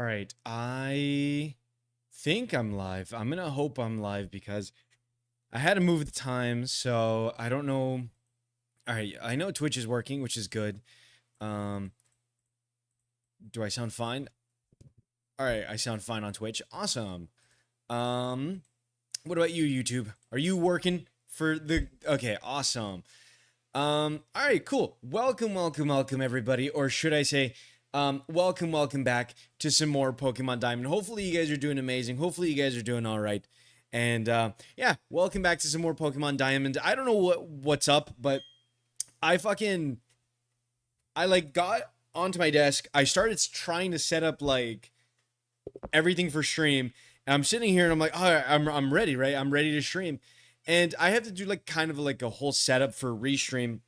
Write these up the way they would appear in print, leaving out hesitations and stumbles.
All right, I think I'm live. I'm gonna hope I'm live because I had to move the time, so I don't know. All right, I know Twitch is working, which is good. Um, do I sound fine? All right, I sound fine on Twitch. Awesome. Um, what about you, YouTube? Are you working for the? Okay, awesome. All right, cool. Welcome, everybody, or should I say, welcome back to some more Pokemon Diamond. Hopefully, you guys are doing amazing. Hopefully, you guys are doing all right. And yeah, welcome back to some more Pokemon Diamond. I don't know what's up, but I like got onto my desk. I started trying to set up like everything for stream, and I'm sitting here and I'm like, all right, I'm ready, right? I'm ready to stream. And I have to do like kind of like a whole setup for restream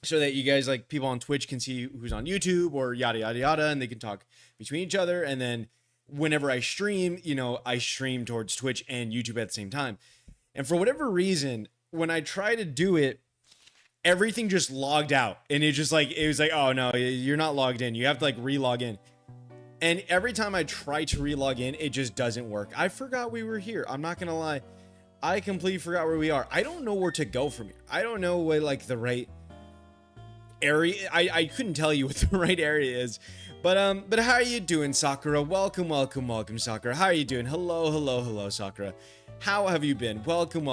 so that you guys, like people on Twitch, can see who's on YouTube or yada yada yada, and they can talk between each other. And then whenever I stream, I stream towards Twitch and YouTube at the same time. And for whatever reason, when I try to do it, everything just logged out, and it was like, oh no, you're not logged in. You have to like re-log in. And every time I try to re-log in, it just doesn't work. I forgot we were here. I'm not gonna lie. I completely forgot where we are. I don't know where to go from here. I don't know what like the right area. I couldn't tell you what the right area is. But how are you doing, Sakura? Welcome, Sakura. How are you doing? Hello, Sakura. How have you been? Welcome.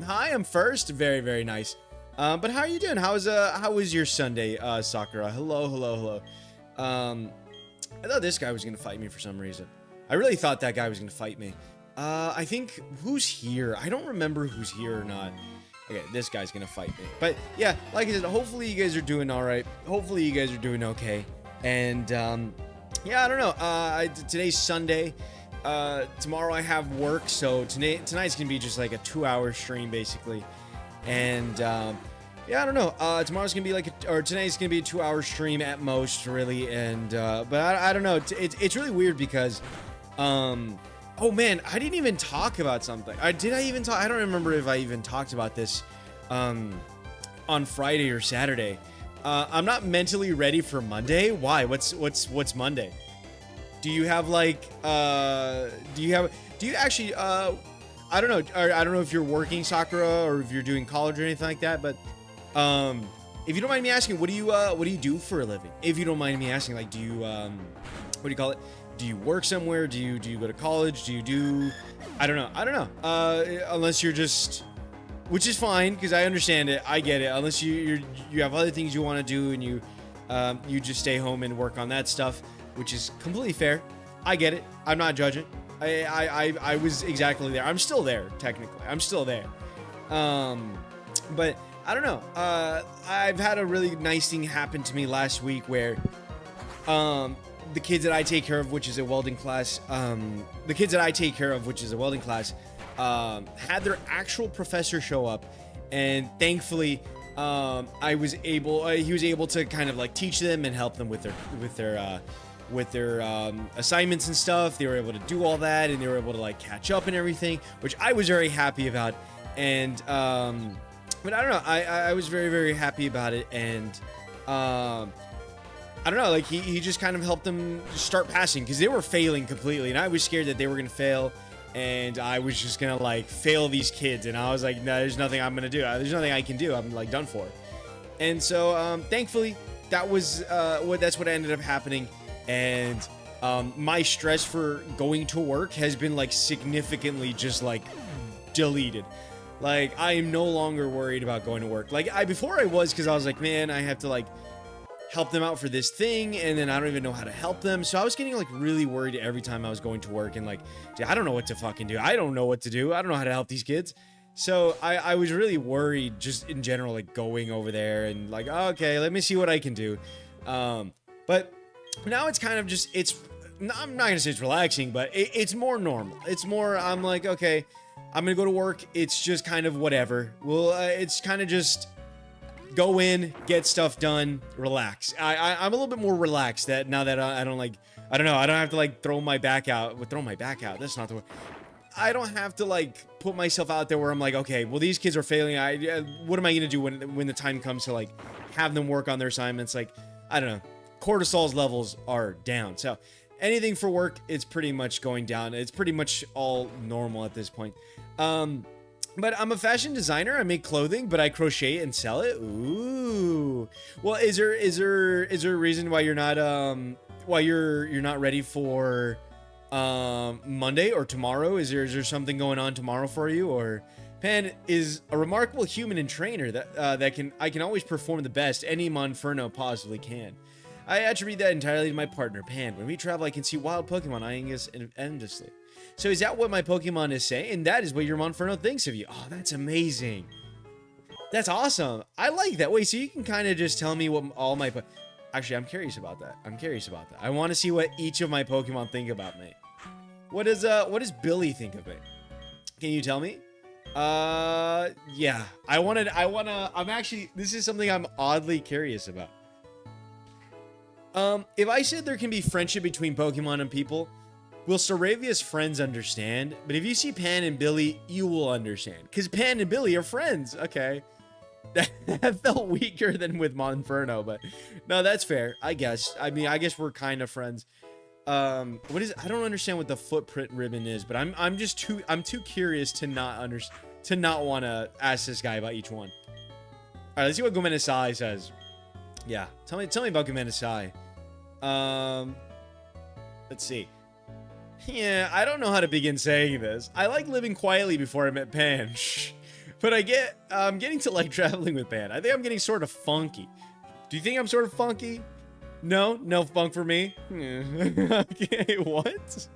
Hi, I'm first. Very, very nice. But how are you doing? How was your Sunday, Sakura? Hello. I thought this guy was gonna fight me for some reason. I really thought that guy was gonna fight me. I think, who's here? I don't remember who's here or not. Okay, this guy's gonna fight me. But yeah, like I said, hopefully you guys are doing all right. Hopefully you guys are doing okay. And yeah, I don't know. Today's Sunday. Tomorrow I have work, so tonight's gonna be just like a 2-hour stream basically. And yeah, I don't know. Tomorrow's gonna be or tonight's gonna be a 2-hour stream at most, really. And but I don't know. It's really weird because oh man, I didn't even talk about something. Did I even talk? I don't remember if I even talked about this on Friday or Saturday. I'm not mentally ready for Monday. Why? What's Monday? Do you have like do you actually I don't know. I don't know if you're working, Sakura, or if you're doing college or anything like that, but if you don't mind me asking, what do you do for a living? If you don't mind me asking, like, do you what do you call it? Do you work somewhere? Do you go to college? I don't know. Unless you're just, which is fine because I understand it. I get it. Unless you have other things you want to do and you just stay home and work on that stuff, which is completely fair. I get it. I'm not judging. I was exactly there. I'm still there technically. I'm still there. But I don't know. I've had a really nice thing happen to me last week where the kids that I take care of, which is a welding class, had their actual professor show up, and thankfully, he was able to kind of like teach them and help them with their assignments and stuff. They were able to do all that, and they were able to like catch up and everything, which I was very happy about. And but I don't know, I was very, very happy about it. And I don't know, like he just kind of helped them start passing because they were failing completely, and I was scared that they were gonna fail, and I was just gonna like fail these kids, and I was like, no, there's nothing I'm gonna do. There's nothing I can do. I'm like done for. And so thankfully that's what ended up happening. And my stress for going to work has been like significantly just like deleted. Like I am no longer worried about going to work. Like before I was, because I was like, man, I have to like help them out for this thing, and then I don't even know how to help them. So I was getting like really worried every time I was going to work, and like, dude, I don't know what to fucking do. I don't know what to do. I don't know how to help these kids. So I was really worried just in general, like going over there and like, okay, let me see what I can do. But now it's kind of just, I'm not gonna say it's relaxing, but it's more normal. It's more, I'm like, okay, I'm gonna go to work. It's just kind of whatever. Well, it's kind of just go in, get stuff done, relax. I'm a little bit more relaxed that now that I don't know, I don't have to like throw my back out. That's not the word. I don't have to like put myself out there where I'm like, okay, well, these kids are failing. What am I gonna do when the time comes to like have them work on their assignments? Like, I don't know. Cortisol's levels are down. So anything for work, it's pretty much going down. It's pretty much all normal at this point. But I'm a fashion designer. I make clothing, but I crochet and sell it. Ooh. Well, is there a reason why you're not you're not ready for Monday or tomorrow? Is there something going on tomorrow for you? Or Pan is a remarkable human and trainer that I can always perform the best any Monferno possibly can. I attribute that entirely to my partner, Pan. When we travel, I can see wild Pokemon eyeing us endlessly. So is that what my Pokemon is saying? And that is what your Monferno thinks of you. Oh, that's amazing. That's awesome. I like that. Wait, so you can kind of just tell me what all my... Actually, I'm curious about that. I want to see what each of my Pokemon think about me. What does Billy think of me? Can you tell me? Yeah. I'm actually... This is something I'm oddly curious about. If I said there can be friendship between Pokemon and people, will Saravia's friends understand? But if you see Pan and Billy, you will understand. Because Pan and Billy are friends. Okay. That felt weaker than with Monferno, but no, that's fair. I guess. I mean, I guess we're kind of friends. What is... I don't understand what the footprint ribbon is, but I'm too curious to not want to ask this guy about each one. All right, let's see what Gomenesai says. Yeah, tell me about Gomenesai. Let's see. Yeah, I don't know how to begin saying this. I like living quietly before I met Pan. But I'm getting to like traveling with Pan. I think I'm getting sort of funky. Do you think I'm sort of funky? No funk for me. Okay, what?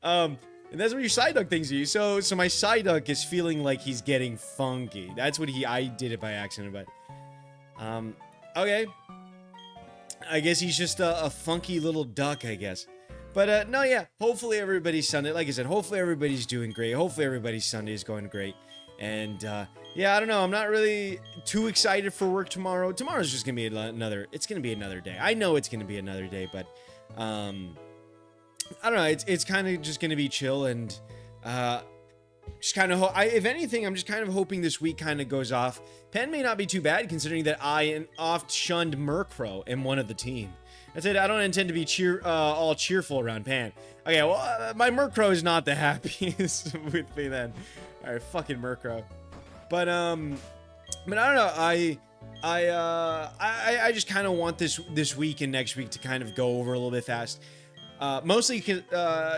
And that's what your Psyduck thinks of you. So my Psyduck is feeling like he's getting funky. That's what I did it by accident, but okay. I guess he's just a funky little duck, I guess. But no, yeah, hopefully everybody's Sunday, like I said, hopefully everybody's doing great. Hopefully everybody's Sunday is going great. And yeah, I don't know, I'm not really too excited for work tomorrow. Tomorrow's just gonna be another day. I know it's gonna be another day, but I don't know, it's kind of just gonna be chill. And just kind of if anything, I'm just kind of hoping this week kind of goes off. Pan may not be too bad, considering that I, an oft-shunned Murkrow, am one of the team. That's it. I don't intend to be all cheerful around Pan. Okay, well, my Murkrow is not the happiest with me then. All right, fucking Murkrow. But I don't know. I just kind of want this week and next week to kind of go over a little bit fast. Mostly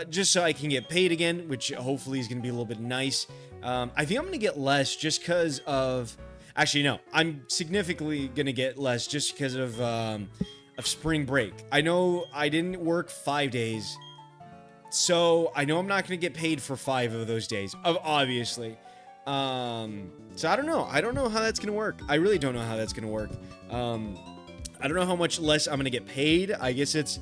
just so I can get paid again, which hopefully is going to be a little bit nice. I think I'm going to get less just because of... Actually, no. I'm significantly going to get less just because of spring break. I know I didn't work 5 days, so I know I'm not going to get paid for 5 of those days, obviously. So I don't know. I don't know how that's going to work. I really don't know how that's going to work. I don't know how much less I'm going to get paid. I guess it's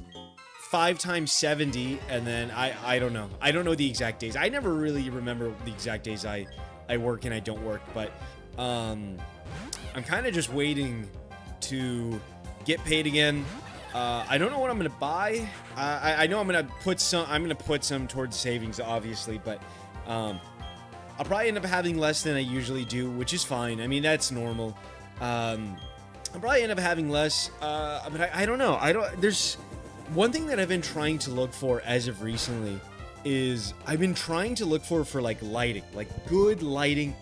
5 times 70, and then I don't know. I don't know the exact days. I never really remember the exact days I work and I don't work, but I'm kind of just waiting to get paid again. I don't know what I'm gonna buy. I know I'm gonna put some towards savings, obviously, but I'll probably end up having less than I usually do, which is fine. I mean, that's normal. I'll probably end up having less, but I don't know. There's one thing that I've been trying to look for as of recently is I've been trying to look for like lighting, like good lighting,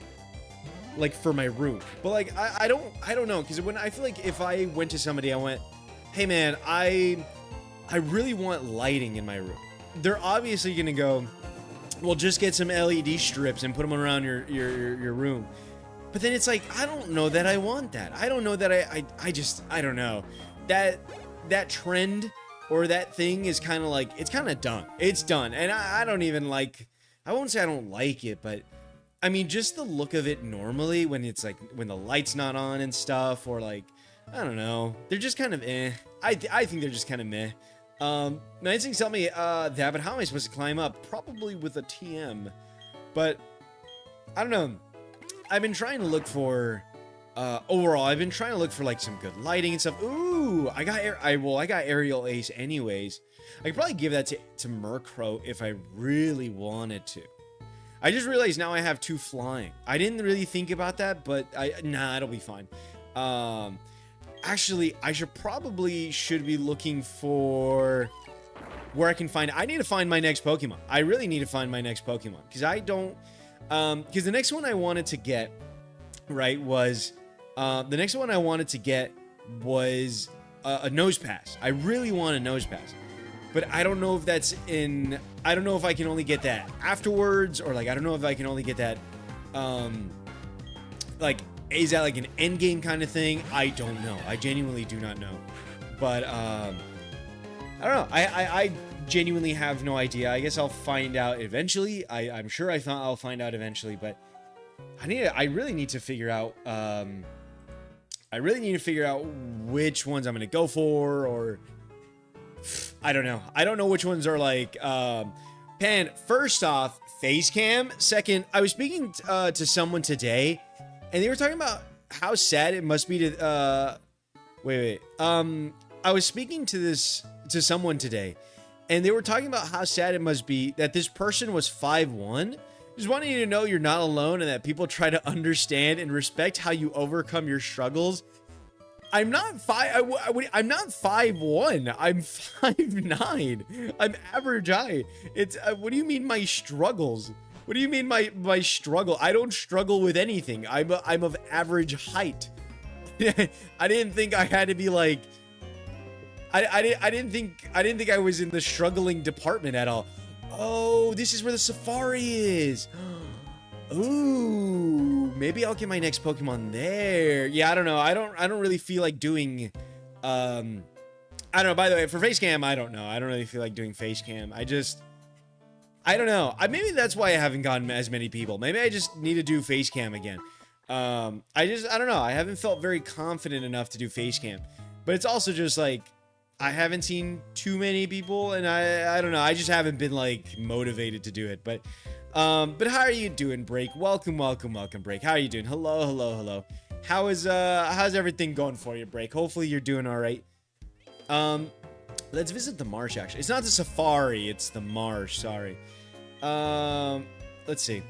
like for my room. But like I don't know, because when I feel like if I went to somebody, I went, hey man, I really want lighting in my room. They're obviously gonna go, well, just get some LED strips and put them around your room. But then it's like, I don't know that I want that. I don't know that I don't know. That trend or that thing is kind of like, it's kind of done. It's done. And I don't even like, I won't say I don't like it, but I mean, just the look of it normally when it's like, when the light's not on and stuff, or like, I don't know. They're just kind of eh. I think they're just kind of meh. My instincts tell me that, but how am I supposed to climb up? Probably with a TM. But I don't know. I've been trying to look for overall, I've been trying to look for like some good lighting and stuff. Ooh, I got Aerial Ace anyways. I could probably give that to Murkrow if I really wanted to. I just realized now I have 2 flying. I didn't really think about that, but nah, it'll be fine. Actually, I should be looking for where I can find. I need to find my next Pokemon. I really need to find my next Pokemon because I don't. Because the next one I wanted to get, right, was the next one I wanted to get was a Nose Pass. I really want a Nose Pass, but I don't know if that's in. I don't know if I can only get that afterwards, or like I don't know if I can only get that. Like, is that like an end game kind of thing? I don't know. I genuinely do not know. But I don't know. I genuinely have no idea. I guess I'll find out eventually. I'm sure I'll find out eventually, but I really need to figure out which ones I'm gonna go for, or I don't know. I don't know which ones are like Pan, first off, face cam. Second, I was speaking to someone today, and they were talking about how sad it must be to I was speaking to someone today, and they were talking about how sad it must be that this person was 5'1". Just wanting you to know you're not alone and that people try to understand and respect how you overcome your struggles. I'm not 5'1". I'm 5'9". I'm average height. It's what do you mean my struggles? What do you mean my struggle? I don't struggle with anything. I'm of average height. I didn't think I had to be like. I didn't think I was in the struggling department at all. Oh, this is where the safari is. Ooh, maybe I'll get my next Pokemon there. Yeah, I don't know. I don't really feel like doing. I don't know. By the way, for face cam, I don't know. I don't really feel like doing face cam. I don't know. Maybe that's why I haven't gotten as many people. Maybe I just need to do face cam again. I don't know. I haven't felt very confident enough to do face cam, but it's also just like I haven't seen too many people, and I don't know. I just haven't been like motivated to do it. But how are you doing, Break? Welcome, Break. How are you doing? Hello. How's everything going for you, Break? Hopefully you're doing all right. Let's visit the marsh. Actually, it's not the safari. It's the marsh. Sorry. Let's see.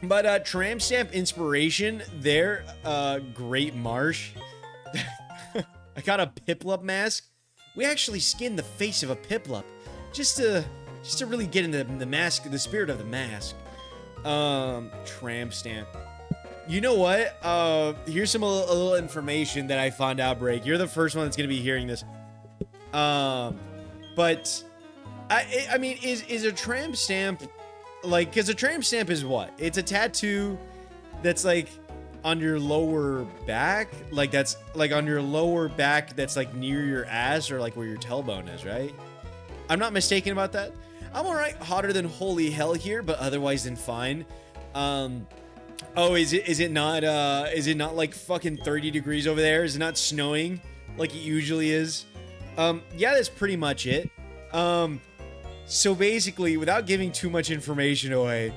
But tramp stamp inspiration there. Great marsh. I got a Piplup mask. We actually skinned the face of a Piplup just to really get into the mask, the spirit of the mask. Tramp stamp. You know what? Here's a little information that I found out, Break. You're the first one that's gonna be hearing this. But I mean, is a tramp stamp like? Because a tramp stamp is what? It's a tattoo that's like on your lower back, like that's like on your lower back, that's like near your ass or like where your tailbone is, right? I'm not mistaken about that. I'm all right, hotter than holy hell here, but otherwise than fine. Oh, is it not like fucking 30 degrees over there? Is it not snowing like it usually is? Yeah, that's pretty much it. So basically, without giving too much information away,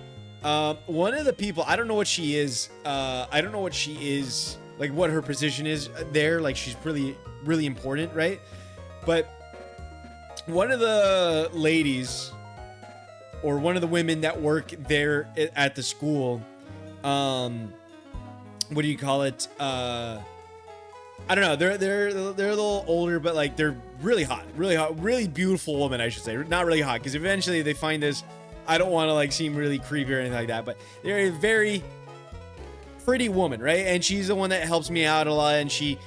one of the people, I don't know what she is, like what her position is there, like she's really, really important, right? But one of the ladies, or one of the women that work there at the school, what do you call it? I don't know, they're a little older, but like they're really hot, really beautiful woman, I should say. Not really hot, because eventually they find this. I don't want to like seem really creepy or anything like that, but they're a very pretty woman, right? And she's the one that helps me out a lot, and she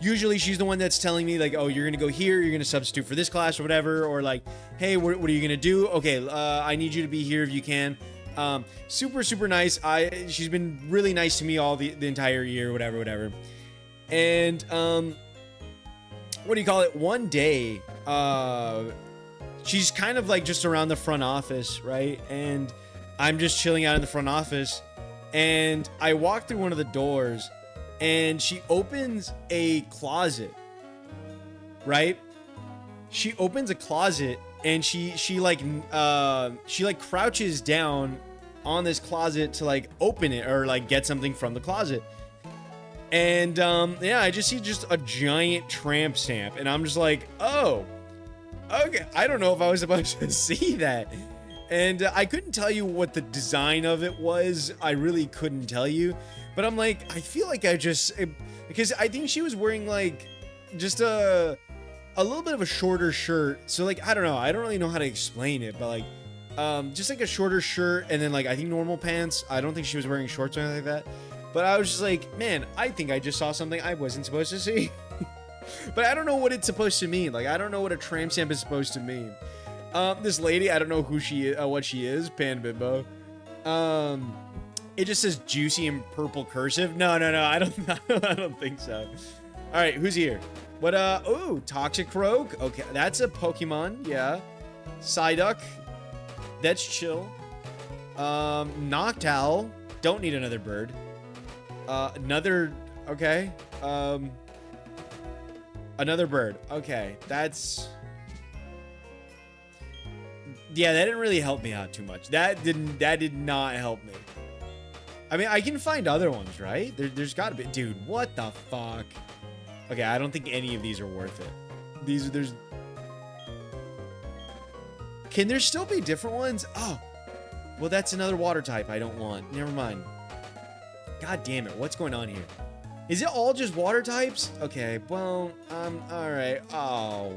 usually she's the one that's telling me like, oh, you're gonna go here, you're gonna substitute for this class or whatever, or like, hey, what are you gonna do? Okay, I need you to be here if you can. Super nice. She's been really nice to me all the entire year, whatever. And what do you call it? One day, she's kind of like just around the front office, right? And I'm just chilling out in the front office, and I walk through one of the doors, and she opens a closet, right? She opens a closet, and she crouches down on this closet to like open it or like get something from the closet. And yeah, I just see just a giant tramp stamp, and I'm just like, oh, okay. I don't know if I was supposed to see that. And I couldn't tell you what the design of it was. I really couldn't tell you. But I'm like, I feel like because I think she was wearing like just a a little bit of a shorter shirt. So like, I don't know. I don't really know how to explain it, but like, just like a shorter shirt and then like, I think normal pants. I don't think she was wearing shorts or anything like that. But I was just like, man, I think I just saw something I wasn't supposed to see. But I don't know what it's supposed to mean. Like, I don't know what a tramp stamp is supposed to mean. This lady, I don't know who she is, what she is. Pan Bimbo. It just says juicy in purple cursive. No, I don't think so. All right, who's here? What, ooh, Toxic Croak. Okay, that's a Pokemon, yeah. Psyduck. That's chill. Noctowl. Don't need another bird. Another, okay. Another bird. Okay, that's... Yeah, that didn't really help me out too much. That did not help me. I mean, I can find other ones, right? There's gotta be... Dude, what the fuck? Okay, I don't think any of these are worth it. There's... Can there still be different ones? Oh. Well, that's another water type I don't want. Never mind. God damn it, what's going on here? Is it all just water types? Okay, well, alright. Oh.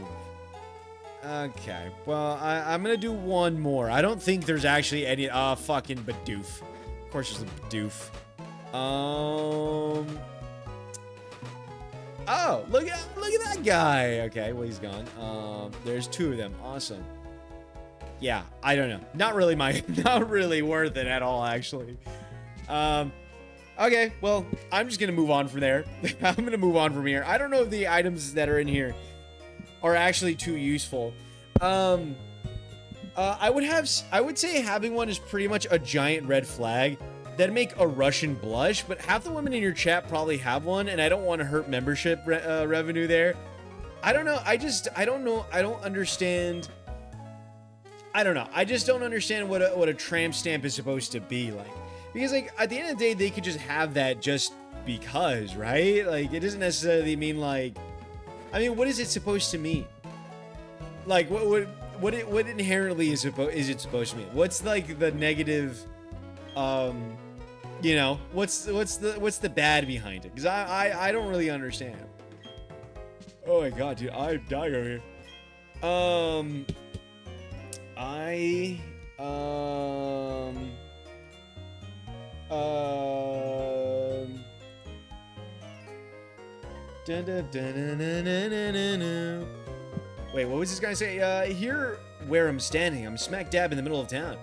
Okay, well, I'm gonna do one more. I don't think there's actually any, fucking Bidoof. Of course there's a Bidoof. Oh, look at that guy. Okay, well, he's gone. There's two of them. Awesome. Yeah, I don't know. Not really not really worth it at all, actually. Okay, well, I'm just gonna move on from there. I'm gonna move on from here. I don't know if the items that are in here are actually too useful. I would say having one is pretty much a giant red flag. That'd make a Russian blush, but half the women in your chat probably have one, and I don't want to hurt membership revenue there. I don't know. I don't know. I don't understand. I don't know. I just don't understand what a tramp stamp is supposed to be like. Because, like, at the end of the day, they could just have that just because, right? Like, it doesn't necessarily mean, like... I mean, what is it supposed to mean? Like, what inherently is it supposed to mean? What's, like, the negative, you know? What's the bad behind it? Because I don't really understand. Oh my god, dude, I'm dying over here. Wait, what was this guy say? Here where I'm standing, I'm smack dab in the middle of town.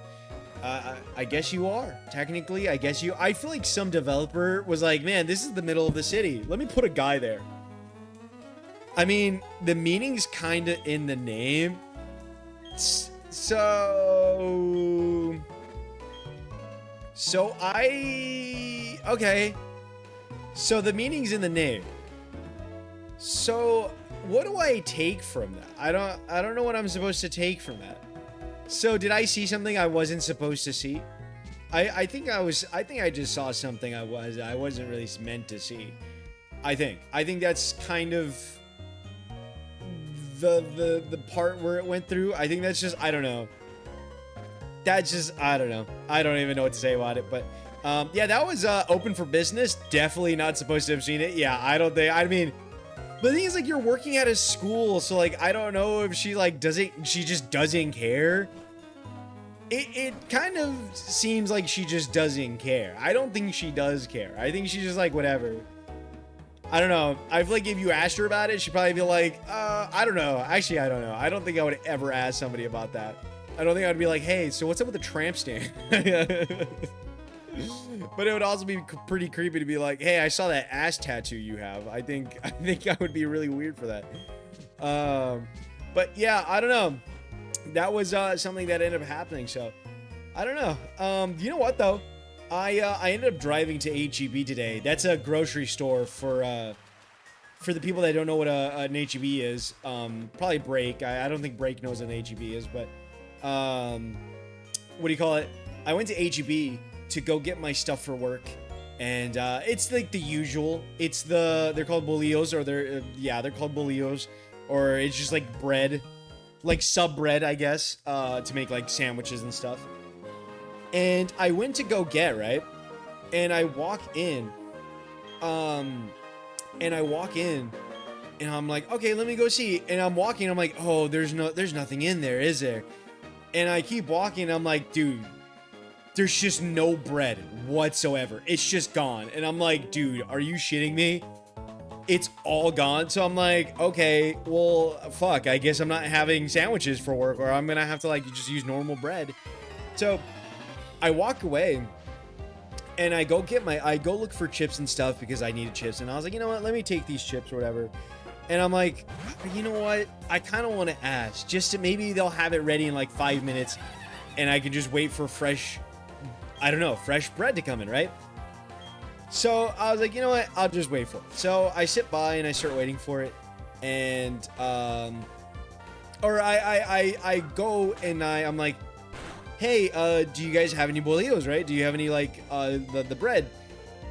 I guess you are. Technically, I guess you... I feel like some developer was like, man, this is the middle of the city. Let me put a guy there. I mean, the meaning's kind of in the name. Okay. So the meaning's in the name. So what do I take from that? I don't know what I'm supposed to take from that. So did I see something I wasn't supposed to see? I think I just saw something I wasn't really meant to see. I think that's kind of the part where it went through. I think that's just, I don't know. That's just, I don't know. I don't even know what to say about it, but yeah, that was open for business. Definitely not supposed to have seen it. Yeah, I mean, but the thing is, like, you're working at a school, so, like, I don't know if she, like, she just doesn't care. It kind of seems like she just doesn't care. I don't think she does care. I think she's just like, whatever. I don't know. I feel like if you asked her about it, she'd probably be like, I don't know. Actually, I don't know. I don't think I would ever ask somebody about that. I don't think I'd be like, hey, so what's up with the tramp stamp? But it would also be pretty creepy to be like, hey, I saw that ass tattoo you have. I think I would be really weird for that. But yeah, I don't know. That was something that ended up happening. So I don't know. You know what though? I ended up driving to HEB today. That's a grocery store for the people that don't know what an HEB is. Probably Break. I don't think Break knows what an HEB is, but what do you call it? I went to HEB to go get my stuff for work, and it's like the usual. It's they're called bolillos, or they're called bolillos, or it's just like bread, like sub bread, I guess, to make like sandwiches and stuff. And I went to go get, right, and I walk in, And I'm like, okay, let me go see. And I'm walking. I'm like, oh, there's nothing in there, is there? And I keep walking. And I'm like, dude, there's just no bread whatsoever. It's just gone. And I'm like, dude, are you shitting me? It's all gone. So I'm like, okay, well, fuck. I guess I'm not having sandwiches for work, or I'm gonna have to like just use normal bread. So I walk away. And I go look for chips and stuff because I needed chips. And I was like, you know what? Let me take these chips or whatever. And I'm like, you know what? I kind of want to ask just to maybe they'll have it ready in like 5 minutes and I can just wait for fresh bread to come in, right? So I was like, you know what? I'll just wait for it. So I sit by and I start waiting for it. And, I go and I'm like, hey, do you guys have any bolillos, right? Do you have any, like, the bread?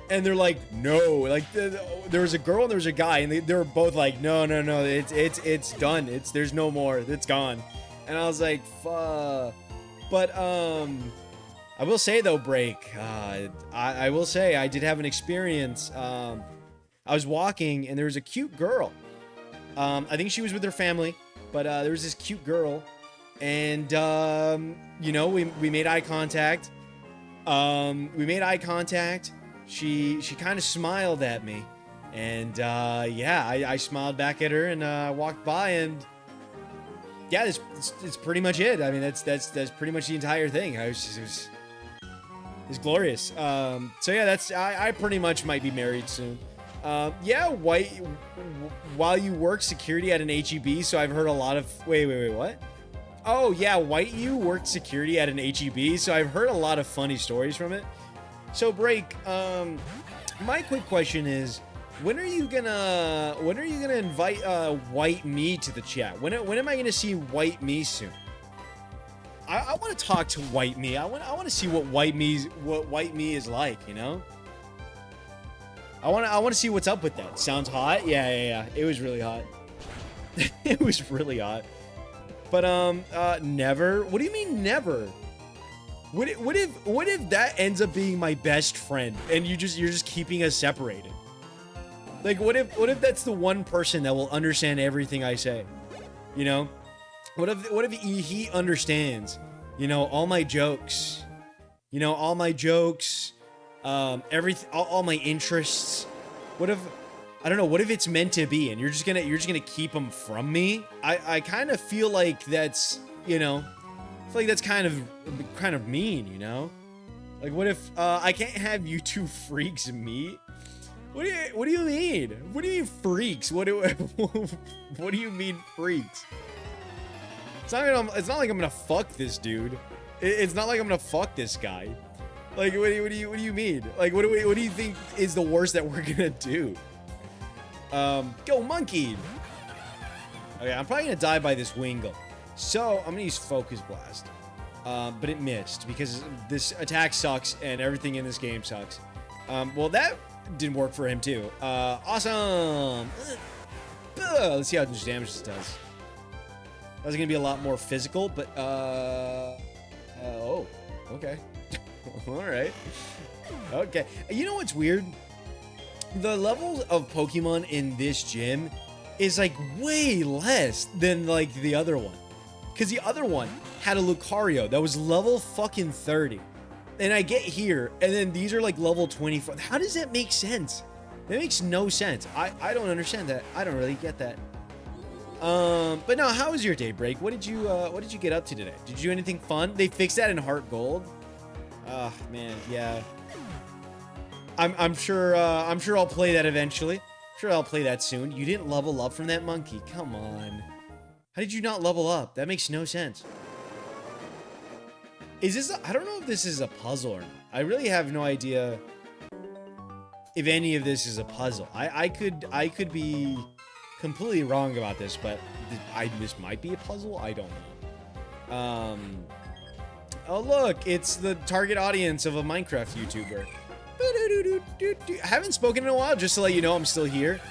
And they're like, no. Like, there was a girl and there was a guy, and they were both like, no, it's done. There's no more. It's gone. And I was like, fuck. But, I will say, though, Break, I will say I did have an experience. I was walking, and there was a cute girl. I think she was with her family, but there was this cute girl. And, you know, we made eye contact. She kind of smiled at me. And, yeah, I smiled back at her and, walked by and, yeah, it's pretty much it. I mean, that's pretty much the entire thing. It was glorious. So yeah, I pretty much might be married soon. Yeah, while you work security at an HEB, so I've heard a lot of, wait, what? Oh, yeah, White You worked security at an HEB, so I've heard a lot of funny stories from it. So, Break, my quick question is, when are you gonna invite White Me to the chat? When am I gonna see White Me soon? I want to talk to White Me. I want to see what White Me is like, you know? I want to see what's up with that. Sounds hot? Yeah. It was really hot. It was really hot. But never. What do you mean never? What if that ends up being my best friend and you're just keeping us separated? Like what if that's the one person that will understand everything I say? You know? What if he understands, you know, all my jokes? You know, all my jokes, everything, all my interests. What if, I don't know, what if it's meant to be and you're just gonna keep them from me? I kind of feel like that's, you know, I feel like that's kind of mean, you know? Like what if I can't have you two freaks meet? What do you mean? What do you mean freaks? What do you mean freaks? It's not like I'm gonna fuck this dude. It's not like I'm gonna fuck this guy. Like what do you mean? Like what do you think is the worst that we're gonna do? Go monkey. Okay, I'm probably gonna die by this Wingull. So I'm gonna use Focus Blast. But it missed because this attack sucks and everything in this game sucks. Well that didn't work for him too. Awesome. Let's see how much damage this does. That was gonna be a lot more physical, but oh, okay. All right. Okay. You know what's weird? The levels of Pokemon in this gym is like way less than like the other one. Because the other one had a Lucario that was level fucking 30. And I get here, and then these are like level 24. How does that make sense? That makes no sense. I don't understand that. I don't really get that. But no, how was your day, Break? What did you get up to today? Did you do anything fun? They fixed that in Heart Gold. Oh man, yeah. I'm sure I'll play that eventually. I'm sure I'll play that soon. You didn't level up from that monkey. Come on. How did you not level up? That makes no sense. Is this I don't know if this is a puzzle or not. I really have no idea if any of this is a puzzle. I could be completely wrong about this, but this might be a puzzle. I don't know. Oh look, it's the target audience of a Minecraft YouTuber. I haven't spoken in a while, just to let you know I'm still here.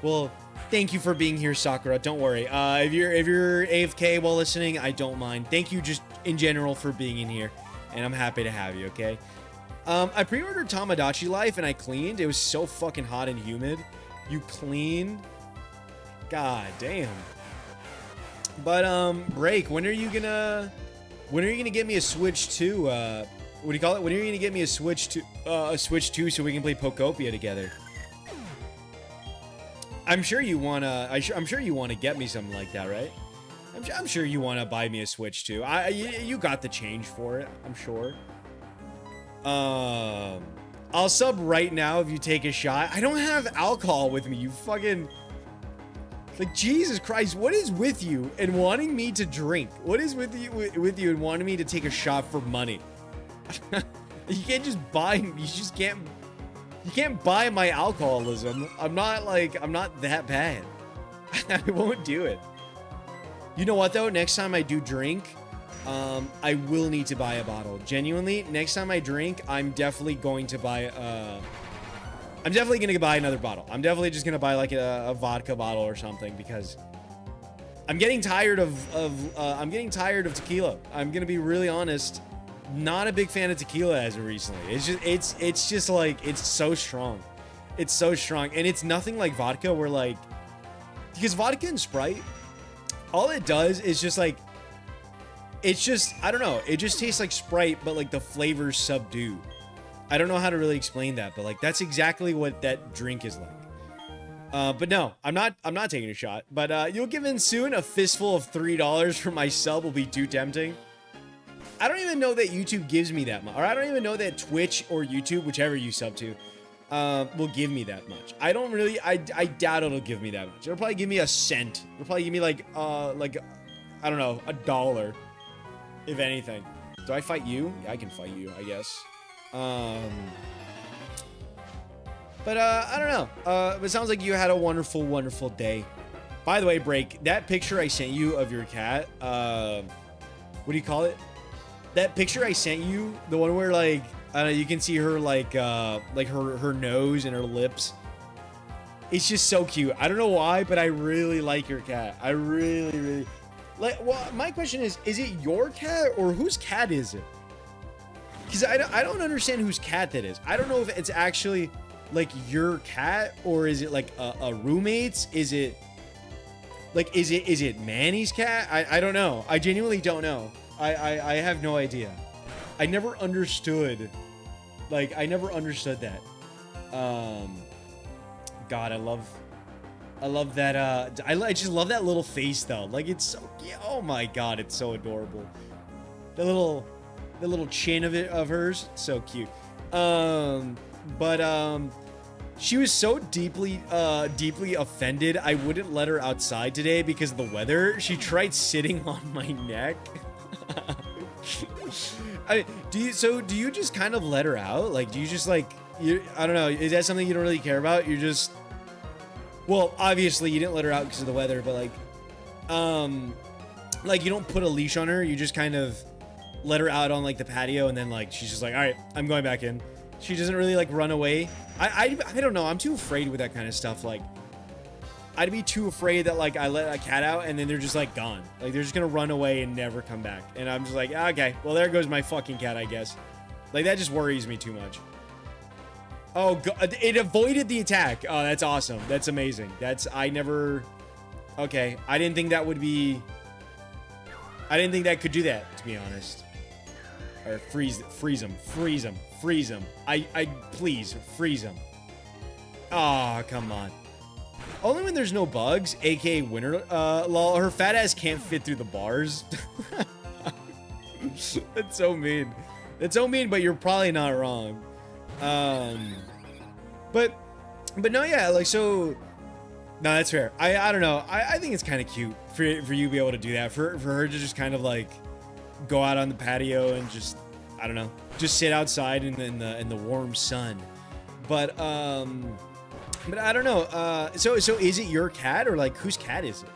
Well, thank you for being here, Sakura. Don't worry. If you're AFK while listening, I don't mind. Thank you just in general for being in here, and I'm happy to have you, okay? I pre-ordered Tamagotchi Life, and I cleaned. It was so fucking hot and humid. You cleaned? God damn. But Break, when are you gonna get me a Switch 2? What do you call it? When are you gonna get me a Switch 2 so we can play Pokopia together? I'm sure you wanna get me something like that, right? I'm sure you wanna buy me a Switch 2. You got the change for it, I'm sure. I'll sub right now if you take a shot. I don't have alcohol with me, you fucking... Like, Jesus Christ, what is with you and wanting me to drink? What is with you and wanting me to take a shot for money? You can't just buy... You can't buy my alcoholism. I'm not that bad. I won't do it. You know what, though? Next time I do drink... I will need to buy a bottle. Genuinely, next time I drink, I'm definitely going to buy I'm definitely gonna buy another bottle. I'm definitely just gonna buy like a vodka bottle or something because I'm getting tired of tequila. I'm gonna be really honest. Not a big fan of tequila as of recently. It's just like it's so strong. It's so strong, and it's nothing like vodka. Where like because vodka and Sprite, all it does is just like. It's just, I don't know. It just tastes like Sprite, but like the flavors subdue. I don't know how to really explain that, but like that's exactly what that drink is like. But no, I'm not taking a shot. But you'll give in soon. A fistful of $3 for my sub will be too tempting. I don't even know that YouTube gives me that much, or I don't even know that Twitch or YouTube, whichever you sub to, will give me that much. I don't really. I doubt it'll give me that much. It'll probably give me a cent. It'll probably give me like I don't know, $1. If anything. Do I fight you? Yeah, I can fight you, I guess. But I don't know. It sounds like you had a wonderful, wonderful day. By the way, Break, that picture I sent you of your cat, what do you call it? That picture I sent you, the one where like, I don't know, you can see her like her nose and her lips. It's just so cute. I don't know why, but I really like your cat. I really like, well, my question is it your cat or whose cat is it? Because I don't understand whose cat that is. I don't know if it's actually like your cat or is it like a roommate's? Is it like, is it Manny's cat? I don't know. I genuinely don't know. I have no idea. I never understood. Like, I never understood that. God, I love that, I just love that little face, though. Like, it's so, yeah, oh my God, it's so adorable. The little chin of hers, so cute. She was so deeply offended, I wouldn't let her outside today because of the weather. She tried sitting on my neck. Do you just kind of let her out? Like, do you just like, I don't know, is that something you don't really care about? You're just... Well, obviously you didn't let her out because of the weather, but like you don't put a leash on her. You just kind of let her out on like the patio, and then like she's just like, all right, I'm going back in. She doesn't really like run away. I don't know. I'm too afraid with that kind of stuff. Like, I'd be too afraid that like I let a cat out and then they're just like gone. Like they're just gonna run away and never come back. And I'm just like, okay, well there goes my fucking cat, I guess. Like that just worries me too much. Oh, God, it avoided the attack. Oh, that's awesome. That's amazing. Okay, I didn't think that could do that, to be honest. Or freeze him. Please, freeze him. Oh, come on. Only when there's no bugs, aka winter, lol, her fat ass can't fit through the bars. That's so mean. That's so mean, but you're probably not wrong. But no, yeah, like, so, no, that's fair. I don't know. I think it's kind of cute for you to be able to do that, for her to just kind of like go out on the patio and just, I don't know, just sit outside in the warm sun. But I don't know. So is it your cat or like whose cat is it?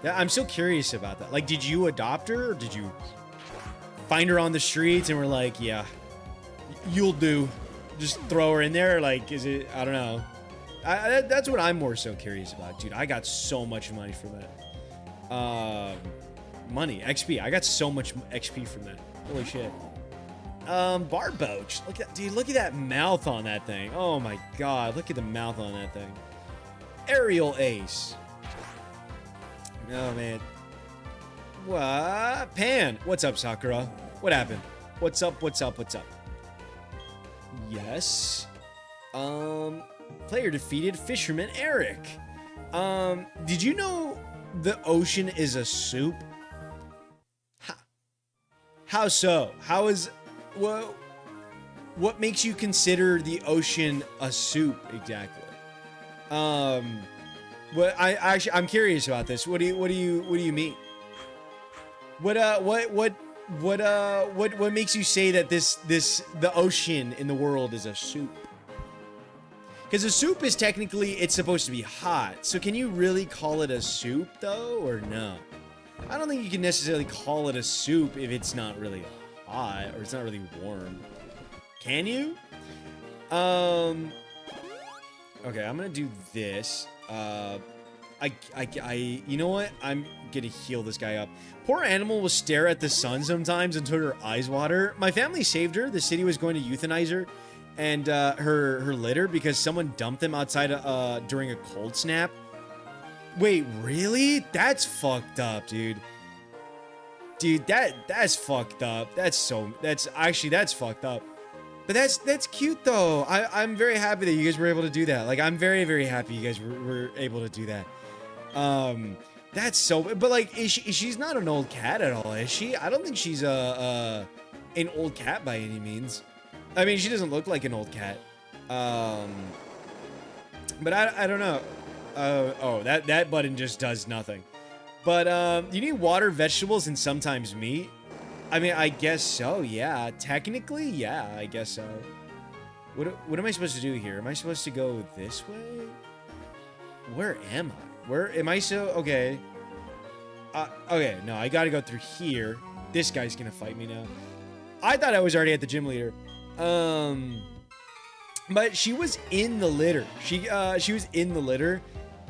Yeah, I'm so curious about that. Like, did you adopt her or did you find her on the streets and we're like, yeah, you'll do. Just throw her in there? Like, is it, I don't know. That's what I'm more so curious about, dude. I got so much money for that. Money, XP. I got so much XP from that. Holy shit. Barboach. Look at, dude, look at that mouth on that thing. Oh my God. Look at the mouth on that thing. Aerial Ace. Oh, man. What? Pan. What's up, Sakura? What happened? What's up? What's up? What's up? Yes. Player defeated Fisherman Eric. Did you know the ocean is a soup? How so? How is... What makes you consider the ocean a soup exactly? What I'm curious about this. What do you mean? What makes you say that the ocean in the world is a soup? Because a soup is technically, it's supposed to be hot. So can you really call it a soup though, or no? I don't think you can necessarily call it a soup if it's not really hot or it's not really warm. Can you? Okay, I'm gonna do this. You know what? I'm gonna heal this guy up. Poor animal will stare at the sun sometimes until her eyes water. My family saved her. The city was going to euthanize her and her litter because someone dumped them outside during a cold snap. Wait, really? That's fucked up, dude. Dude, that's fucked up. That's fucked up. But that's cute though. I'm very happy that you guys were able to do that. Like, I'm very, very happy you guys were able to do that. That's so. But like, she's not an old cat at all, is she? I don't think she's an old cat by any means. I mean, she doesn't look like an old cat. But I don't know. Oh, that button just does nothing. But you need water, vegetables, and sometimes meat. I mean, I guess so, yeah. Technically, yeah, I guess so. What am I supposed to do here? Am I supposed to go this way? Where am I? Where am I okay. Okay, no, I gotta go through here. This guy's gonna fight me now. I thought I was already at the gym leader. But she was in the litter. She was in the litter.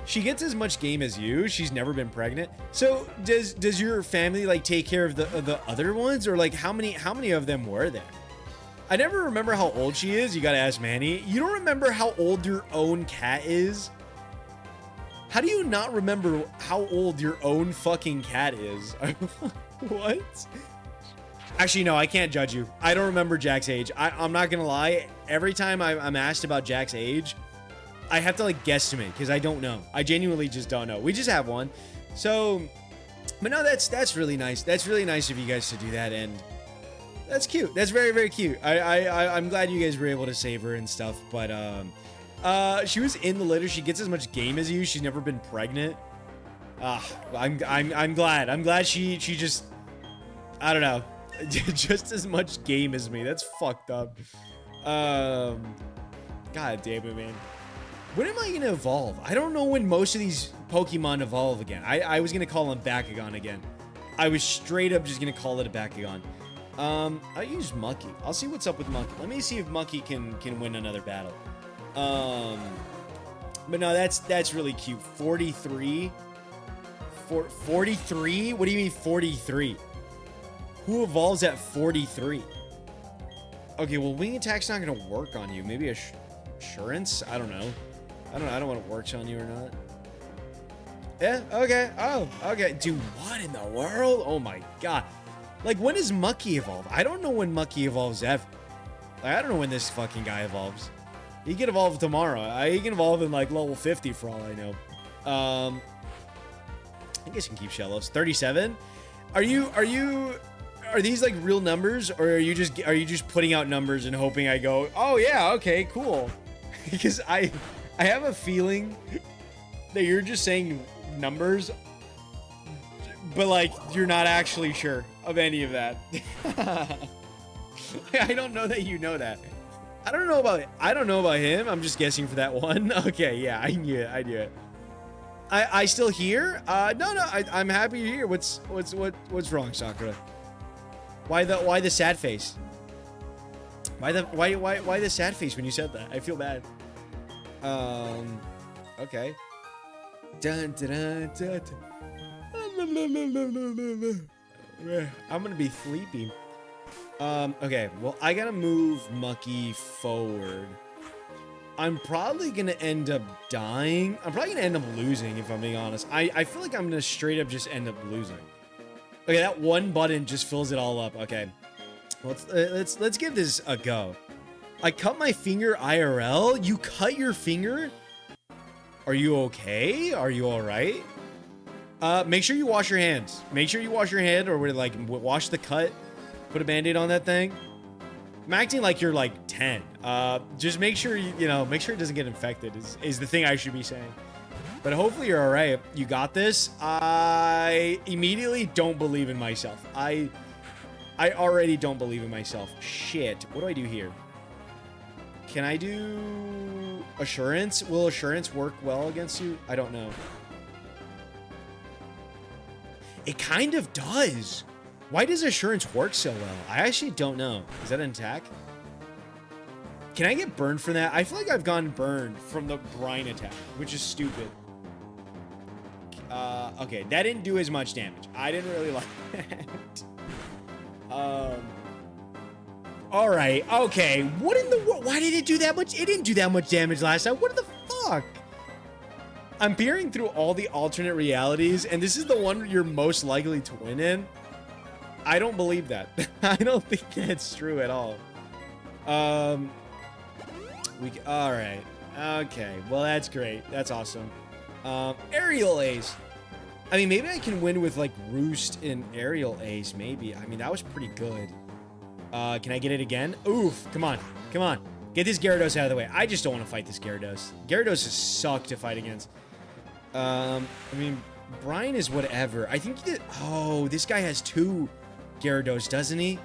She gets as much game as you. She's never been pregnant. So does your family like take care of the other ones, or like how many of them were there? I never remember how old she is. You gotta ask Manny. You don't remember how old your own cat is? How do you not remember how old your own fucking cat is? What? Actually, no, I can't judge you. I don't remember Jack's age. I'm not gonna lie. Every time I'm asked about Jack's age, I have to like guesstimate because I don't know. I genuinely just don't know. We just have one. So, but no, that's really nice. That's really nice of you guys to do that, and that's cute. That's very, very cute. I'm glad you guys were able to save her and stuff. But she was in the litter. She gets as much game as you. She's never been pregnant. I'm glad. I'm glad she just, I don't know, just as much game as me. That's fucked up. God damn it, man. When am I going to evolve? I don't know when most of these Pokemon evolve again. I was going to call them Bakugan again. I was straight up just going to call it a Bakugan. I use Mucky. I'll see what's up with Mucky. Let me see if Mucky can win another battle. But no, that's really cute. 43? 43? What do you mean 43? Who evolves at 43? Okay, well, Wing Attack's not going to work on you. Maybe Assurance? I don't know. I don't know what it works on you or not. Yeah, okay. Oh, okay. Dude, what in the world? Oh my god. Like, when does Mucky evolve? I don't know when Mucky evolves ever. Like, I don't know when this fucking guy evolves. He can evolve tomorrow. He can evolve in, like, level 50 for all I know. I guess you can keep Shellos. 37? Are these, like, real numbers? Or are you just putting out numbers and hoping I go, oh, yeah, okay, cool. Because I have a feeling that you're just saying numbers, but like you're not actually sure of any of that. I don't know that you know that. I don't know about him. I'm just guessing for that one. Okay, yeah, I knew it. I still here? No, I'm happy you're here. What's wrong, Sakura? Why the sad face? Why the sad face when you said that? I feel bad. Okay. Dun, dun, dun, dun, dun. I'm gonna be sleepy. Okay, well, I gotta move Mucky forward. I'm probably going to end up dying. I'm probably going to end up losing, if I'm being honest. I feel like I'm going to straight up just end up losing. Okay, that one button just fills it all up. Okay. Let's give this a go. I cut my finger IRL? You cut your finger? Are you okay? Are you all right? Make sure you wash your hands. Make sure you wash your hand, or like wash the cut. Put a band-aid on that thing. I'm acting like you're like 10. Just make sure make sure it doesn't get infected is the thing I should be saying. But hopefully you're all right. You got this. I immediately don't believe in myself. I already don't believe in myself. Shit. What do I do here? Can I do assurance? Will assurance work well against you? I don't know. It kind of does. Why does assurance work so well? I actually don't know. Is that an attack? Can I get burned from that? I feel like I've gotten burned from the brine attack, which is stupid. Okay, that didn't do as much damage. I didn't really like that. All right, okay. What in the world? Why did it do that much? It didn't do that much damage last time. What the fuck? I'm peering through all the alternate realities, and this is the one you're most likely to win in. I don't believe that. I don't think that's true at all. All right. Okay. Well, that's great. That's awesome. Aerial Ace. I mean, maybe I can win with like Roost and Aerial Ace. Maybe. I mean, that was pretty good. Can I get it again? Oof. Come on. Come on. Get this Gyarados out of the way. I just don't want to fight this Gyarados. Gyarados just suck to fight against. I mean, Brian is whatever. I think oh, this guy has 2 Gyarados, doesn't he?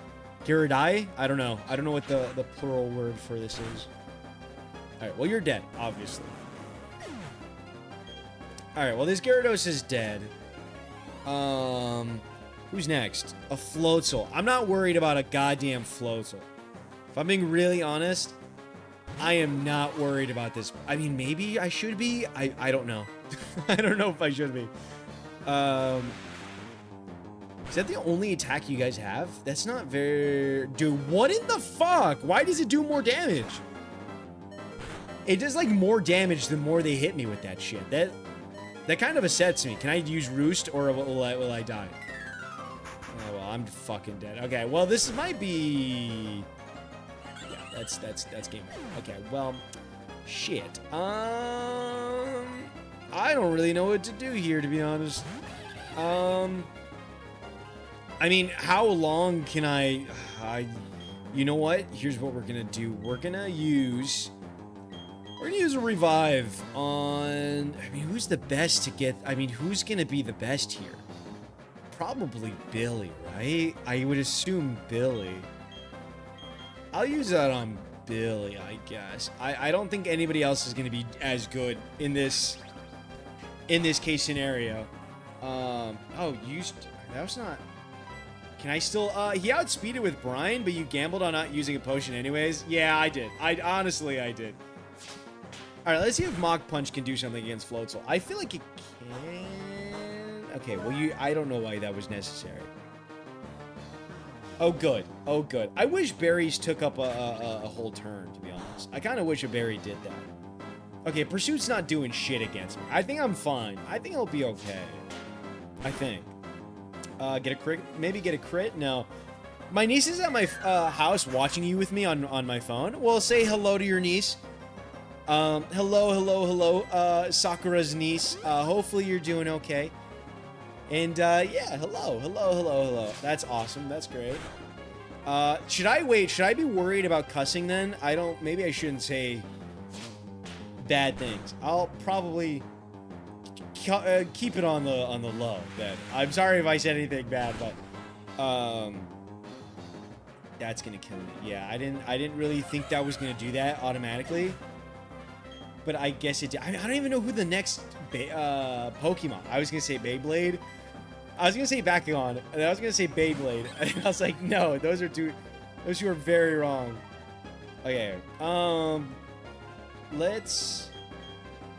Gyarados? I don't know. I don't know what the plural word for this is. All right, well, you're dead, obviously. All right, well, this Gyarados is dead. Who's next? A Floatzel. I'm not worried about a goddamn Floatzel. If I'm being really honest, I am not worried about this. I mean, maybe I should be. I don't know. I don't know if I should be. Is that the only attack you guys have? That's not very... Dude, what in the fuck? Why does it do more damage? It does, like, more damage the more they hit me with that shit. That kind of upsets me. Can I use Roost, or will I die? Oh, well, I'm fucking dead. Okay, well, this might be... Yeah, that's game over. Okay, well, shit. I don't really know what to do here, to be honest. I mean, how long can I... You know what? Here's what we're gonna do. We're gonna use a revive on... I mean, who's the best to get... I mean, who's gonna be the best here? Probably Billy, right? I would assume Billy. I'll use that on Billy, I guess. I don't think anybody else is gonna be as good in this case scenario. Oh, that was not... Can I still... he outspeeded with Brian, but you gambled on not using a potion anyways? Yeah, I did. Honestly, I did. Alright, let's see if Mach Punch can do something against Floatzel. I feel like it can... Okay, well, I don't know why that was necessary. Oh, good. Oh, good. I wish berries took up a whole turn, to be honest. I kind of wish a berry did that. Okay, Pursuit's not doing shit against me. I think I'm fine. I think I'll be okay. I think. Get a crit? Maybe get a crit? No. My niece is at my house watching you with me on my phone. Well, say hello to your niece. Hello, Sakura's niece. Hopefully you're doing okay. And, yeah, hello. That's awesome. That's great. Should I be worried about cussing then? Maybe I shouldn't say bad things. I'll probably keep it on the low then. I'm sorry if I said anything bad, but, that's gonna kill me. Yeah, I didn't really think that was gonna do that automatically. But I guess it did. I don't even know who the next Pokemon. I was gonna say Beyblade. I was gonna say Bakugan, and I was gonna say Beyblade. And I was like, no, those two are very wrong. Okay, we're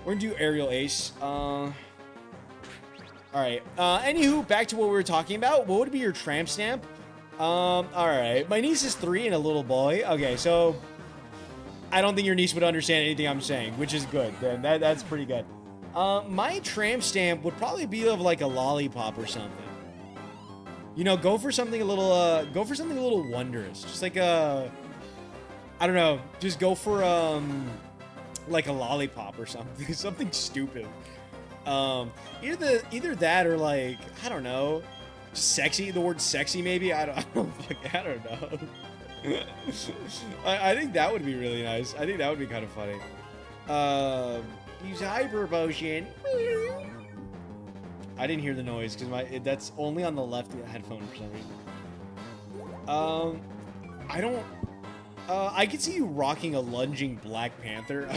gonna do Aerial Ace. All right. Anywho, back to what we were talking about. What would be your tramp stamp? All right. My niece is 3 and a little boy. Okay, so I don't think your niece would understand anything I'm saying, which is good. Then that's pretty good. My tramp stamp would probably be of like a lollipop or something. You know, go for something a little wondrous. Just like a, I don't know, just go for like a lollipop or something, something stupid. Either that or like, I don't know, sexy. The word sexy maybe. I don't know. I think that would be really nice. I think that would be kind of funny. Use hyper potion. I didn't hear the noise because that's only on the left headphone for some reason. I don't. I could see you rocking a lunging Black Panther.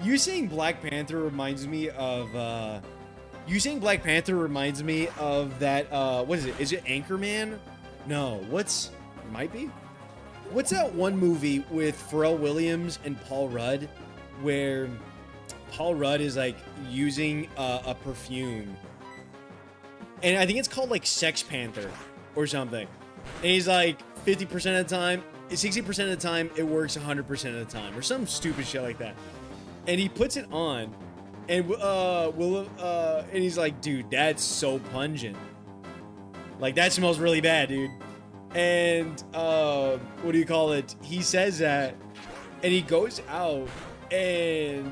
You saying Black Panther reminds me of. You saying Black Panther reminds me of that. What is it? Is it Anchorman? No. Might be. What's that one movie with Pharrell Williams and Paul Rudd, where Paul Rudd is like using a perfume, and I think it's called like Sex Panther or something, and he's like 50% of the time, 60% of the time it works 100% of the time, or some stupid shit like that, and he puts it on, and and he's like, dude, that's so pungent, like that smells really bad, dude. And what do you call it? He says that, and he goes out, and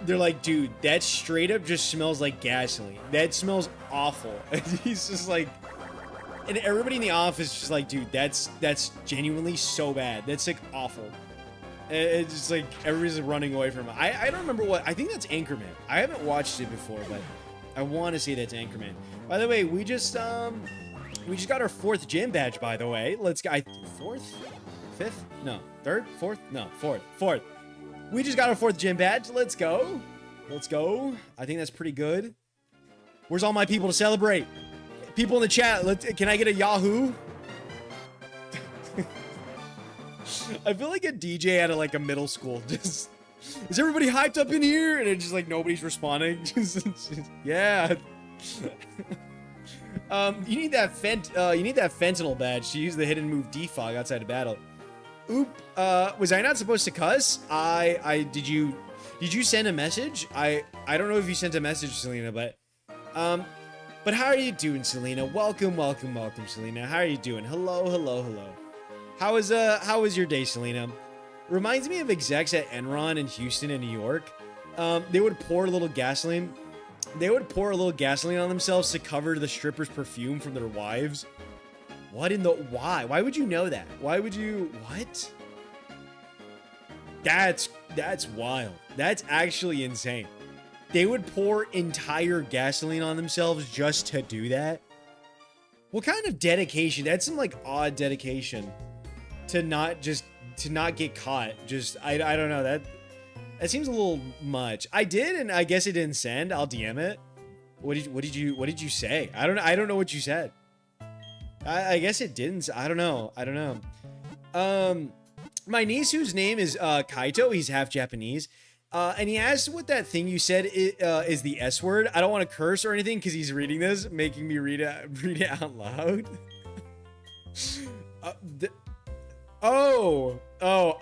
they're like, dude, that straight up just smells like gasoline. That smells awful. And he's just like, and everybody in the office is just like, dude, that's genuinely so bad. That's like awful. And it's just like everybody's running away from it. I don't remember what. I think that's Anchorman. I haven't watched it before, but I want to say that's Anchorman. By the way, we just got our 4th gym badge, by the way. Let's go. 4th? 5th? No. 3rd? 4th? No. 4th. We just got our 4th gym badge. Let's go. Let's go. I think that's pretty good. Where's all my people to celebrate? People in the chat, can I get a Yahoo? I feel like a DJ at like a middle school. Just, is everybody hyped up in here? And it's just like nobody's responding. Yeah. You need that fentanyl badge to use the hidden move defog outside of battle. Oop. Was I not supposed to cuss? Did you send a message? I don't know if you sent a message, Selena, but how are you doing, Selena? Welcome, Selena. How are you doing? Hello. How was your day, Selena? Reminds me of execs at Enron in Houston and New York. They would pour a little gasoline on themselves to cover the strippers' perfume from their wives. Why? Why would you know that? What? That's wild. That's actually insane. They would pour entire gasoline on themselves just to do that? What kind of dedication? That's some like odd dedication to not get caught. I don't know. That seems a little much. I did, and I guess it didn't send. I'll DM it. What did you say? I don't know what you said. I guess it didn't. I don't know. My niece, whose name is Kaito, he's half Japanese, and he asked what that thing you said is the S word. I don't want to curse or anything because he's reading this, making me read it out loud. Oh,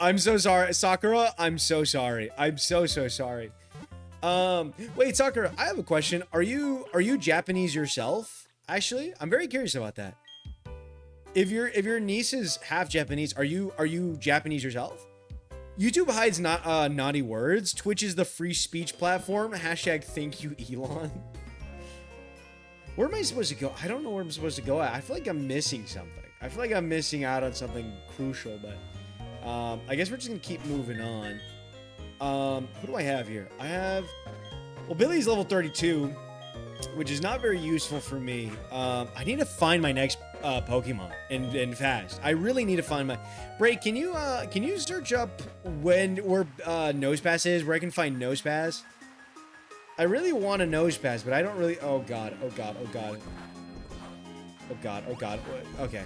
I'm so sorry, Sakura. I'm so sorry. So sorry. Wait, Sakura, I have a question. Are you Japanese yourself? Actually, I'm very curious about that. If your niece is half Japanese, are you Japanese yourself? YouTube hides naughty words. Twitch is the free speech platform. # thank you, Elon. Where am I supposed to go? I don't know where I'm supposed to go at. I feel like I'm missing something. I feel like I'm missing out on something crucial, but I guess we're just gonna keep moving on. Who do I have here? Well, Billy's level 32, which is not very useful for me. I need to find my next Pokemon and fast. I really need to find my. Bray, can you search up where Nosepass is, where I can find Nosepass? I really want a Nosepass, but I don't really. Oh god. Okay.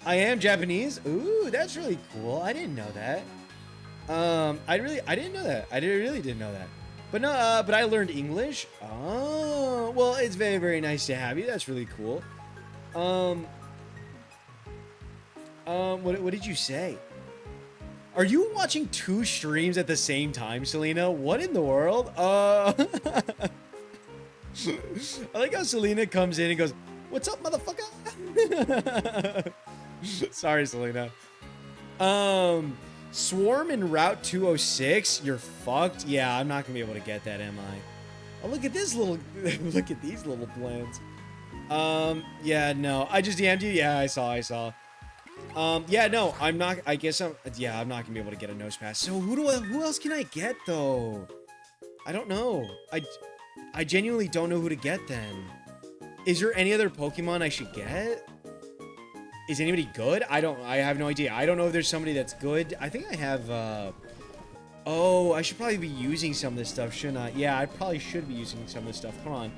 I am Japanese. Ooh, that's really cool. I didn't know that. I didn't know that. I really didn't know that. But no, but I learned English. Oh, well, it's very, very nice to have you. That's really cool. What did you say? Are you watching 2 streams at the same time, Selena? What in the world? I like how Selena comes in and goes, "What's up, motherfucker?" Sorry, Selena. Swarm in Route 206. You're fucked. Yeah, I'm not gonna be able to get that, am I? Oh, look at this little. Look at these little plans. Yeah, no. I just DM'd you. Yeah, I saw. Yeah, no, I'm not. I guess I'm not gonna be able to get a nose pass. So who else can I get though? I don't know. I genuinely don't know who to get then. Is there any other Pokemon I should get? Is anybody good? I have no idea. I don't know if there's somebody that's good. I think I have, oh, I should probably be using some of this stuff, shouldn't I? Yeah, I probably should be using some of this stuff. Come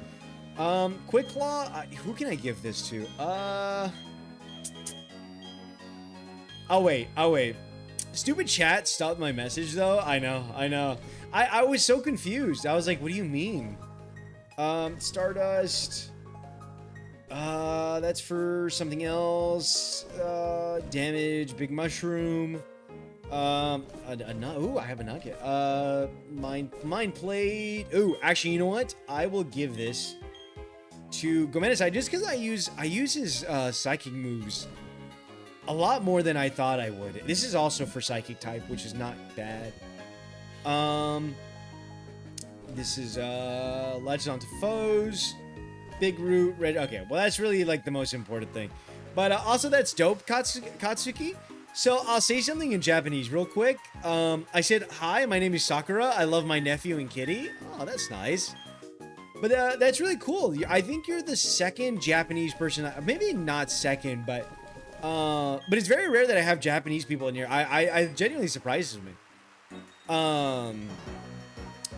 on. Quick Claw, who can I give this to? Oh, wait. Stupid chat stopped my message, though. I know. I was so confused. I was like, what do you mean? Stardust. That's for something else. Damage, Big Mushroom. Ooh, I have a nugget. Mind Plate. Ooh, actually, you know what? I will give this to Gomedasai just because I use his psychic moves a lot more than I thought I would. This is also for psychic type, which is not bad. This is Latches Onto Foes. Big Root, Red. Okay, well, that's really like the most important thing. But also, that's dope, Katsuki. So I'll say something in Japanese real quick. I said, "Hi, my name is Sakura. I love my nephew and kitty." Oh, that's nice. But that's really cool. I think you're the second Japanese person. Maybe not second, but it's very rare that I have Japanese people in here. I genuinely surprises me.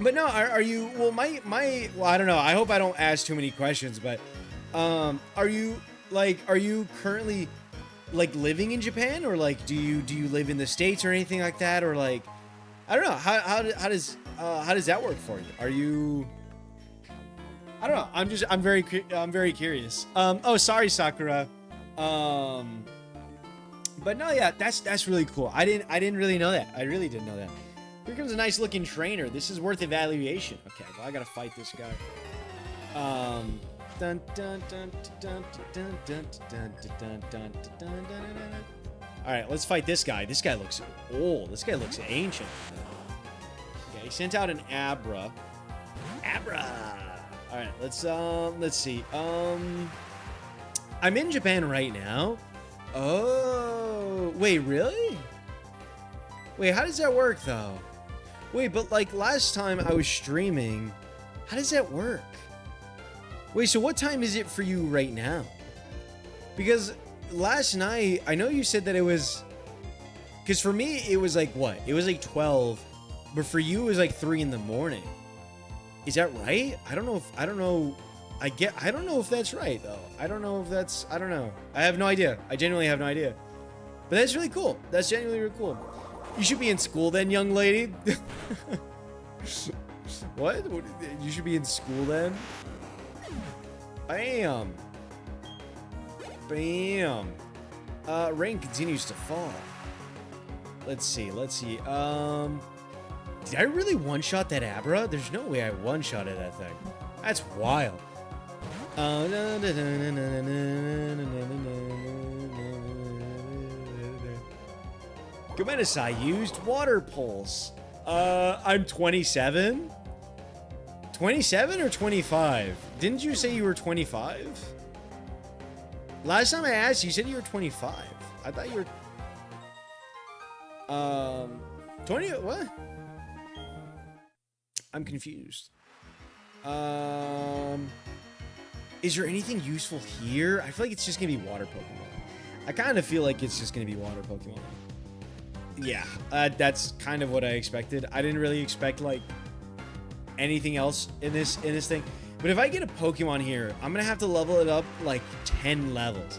But no, are you? Well, well, I don't know. I hope I don't ask too many questions, but are you currently like living in Japan, or like do you live in the States or anything like that, or like I don't know how does that work for you? Are you? I don't know. I'm very curious. Oh, sorry, Sakura. But no, yeah, that's really cool. I didn't really know that. I really didn't know that. Here comes a nice looking trainer. This is worth evaluation. Okay, well, I gotta fight this guy. Alright, let's fight this guy. This guy looks old. This guy looks ancient. Okay, he sent out an Abra. Alright, let's see. I'm in Japan right now. Oh, wait, really? Wait, how does that work though? Wait, but like last time I was streaming, how does that work? Wait, so what time is it for you right now? Because last night, I know you said that it was... Because for me, it was like what? It was like 12, but for you, it was like 3 in the morning. Is that right? I don't know if that's right though. I don't know. I have no idea. I genuinely have no idea. But that's really cool. That's genuinely really cool. You should be in school then, young lady. What? You should be in school then? Bam. Rain continues to fall. Let's see. Did I really one-shot that Abra? There's no way I one-shotted that thing. That's wild. Gomedasai used water pulse. I'm 27? 27 or 25? Didn't you say you were 25? Last time I asked, you said you were 25. I thought you were... 20... What? I'm confused. Is there anything useful here? I feel like it's just gonna be water Pokemon. I kind of feel like it's just gonna be water Pokemon. Yeah, that's kind of what I expected. I didn't really expect like anything else in this thing. But if I get a Pokemon here, I'm gonna have to level it up like 10 levels.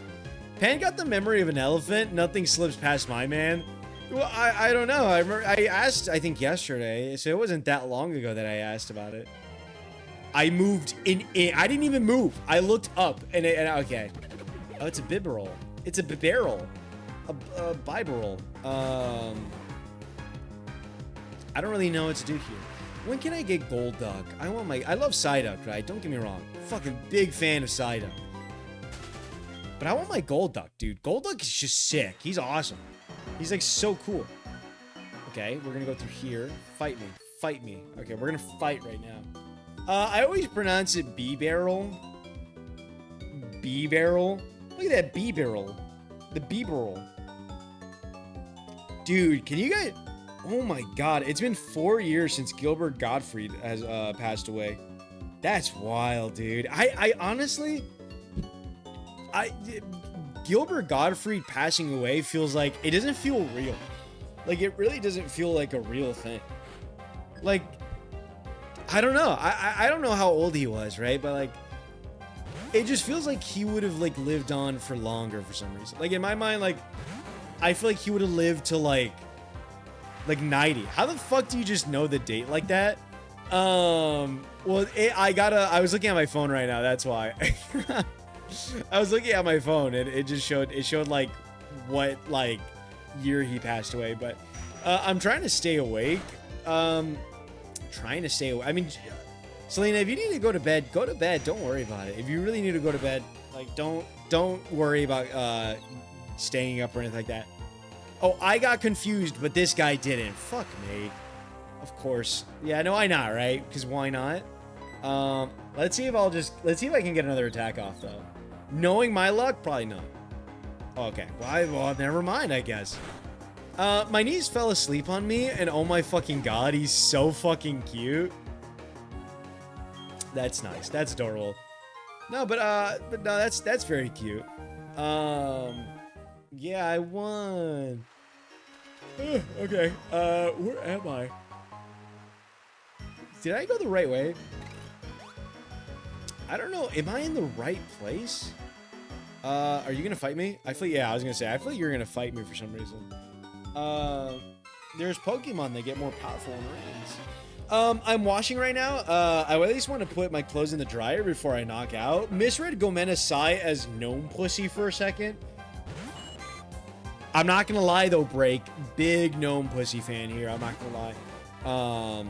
Pan got the memory of an elephant. Nothing slips past my man. Well, I don't know. I remember I asked, I think yesterday, so it wasn't that long ago that I asked about it. I moved in. I didn't even move. I looked up and okay. Oh, it's a Bibarel. It's a Bibarel. a Bibarel. I don't really know what to do here. When can I get Golduck? I love Psyduck, right? Don't get me wrong. Fucking big fan of Psyduck. But I want my Golduck, dude. Golduck is just sick. He's awesome. He's like so cool. Okay, we're gonna go through here. Fight me. Fight me. Okay, we're gonna fight right now. I always pronounce it B-Barrel. B-Barrel. Look at that B-Barrel. The B-Barrel. Dude, can you guys... Oh my god, it's been 4 years since Gilbert Gottfried has passed away. That's wild, dude. I honestly... Gilbert Gottfried passing away feels like... It doesn't feel real. Like, it really doesn't feel like a real thing. Like... I don't know. I don't know how old he was, right? But, like... It just feels like he would have, like, lived on for longer for some reason. Like, in my mind, like... I feel like he would have lived to, like 90. How the fuck do you just know the date like that? Well, I was looking at my phone right now, that's why. I was looking at my phone and it showed like what like year he passed away, but I'm trying to stay awake. I mean, Selena, if you need to go to bed, go to bed. Don't worry about it. If you really need to go to bed, like don't worry about staying up or anything like that. Oh, I got confused, but this guy didn't. Fuck me. Of course. Yeah, no, why not, right? Because why not? Let's see if I can get another attack off, though. Knowing my luck, probably not. Okay. Well, never mind, I guess. My niece fell asleep on me, and oh my fucking god, he's so fucking cute. That's nice. That's adorable. No, but no, that's very cute. Yeah, I won. Okay. Where am I? Did I go the right way? I don't know. Am I in the right place? Are you gonna fight me? I feel like you're gonna fight me for some reason. There's Pokemon that get more powerful in rings. I'm washing right now. I at least want to put my clothes in the dryer before I knock out. Misread Gomena Sai as Gnome Pussy for a second. I'm not gonna lie though, Break. Big Gnome Pussy fan here. I'm not gonna lie.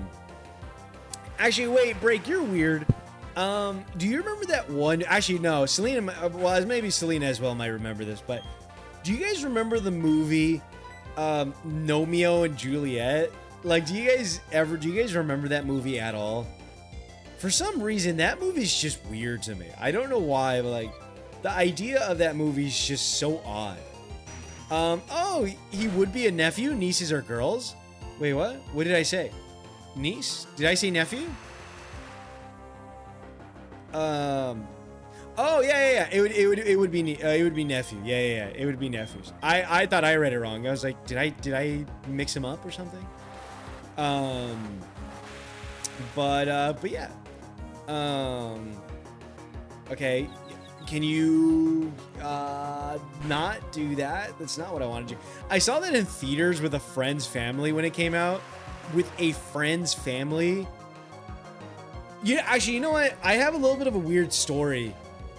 Actually, wait, Break, you're weird. Do you remember that one? Actually, no. Selena, well, maybe Selena as well might remember this, but do you guys remember the movie Romeo and Juliet? Like, do you guys remember that movie at all? For some reason, that movie's just weird to me. I don't know why, but like, the idea of that movie is just so odd. Oh, he would be a nephew? Nieces are girls? Wait, what? What did I say? Niece? Did I say nephew? Oh yeah. It would be nephew. Yeah. It would be nephews. I thought I read it wrong. I was like, did I mix him up or something? But yeah. Okay. Can you not do that? That's not what I wanted to do. I saw that in theaters with a friend's family when it came out. With a friend's family. Yeah, actually, you know what? I have a little bit of a weird story.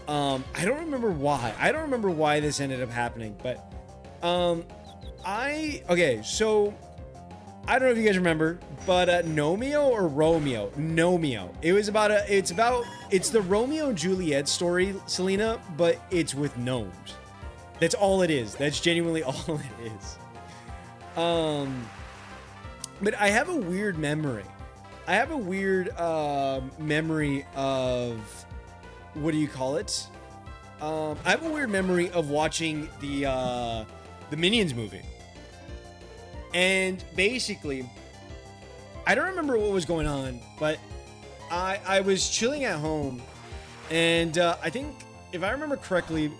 I don't remember why. I don't remember why this ended up happening, but okay, so I don't know if you guys remember, but Nomeo or Romeo? Nomeo. It's the Romeo and Juliet story, Selena, but it's with gnomes. That's all it is. That's genuinely all it is. But I have a weird memory. I have a weird memory of, what do you call it? I have a weird memory of watching the Minions movie. And basically, I don't remember what was going on, but I was chilling at home, and I think, if I remember correctly,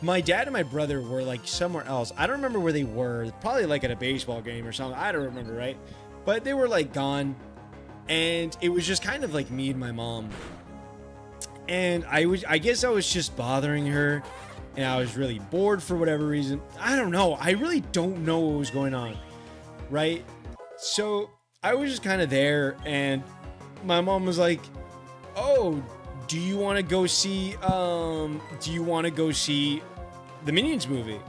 my dad and my brother were like somewhere else. I don't remember where they were. Probably like at a baseball game or something. I don't remember, right? But they were like gone, and it was just kind of like me and my mom. And I guess I was just bothering her, and I was really bored for whatever reason. I don't know. I really don't know what was going on, right? So I was just kind of there, and my mom was like, "Oh, do you want to go see the Minions movie?"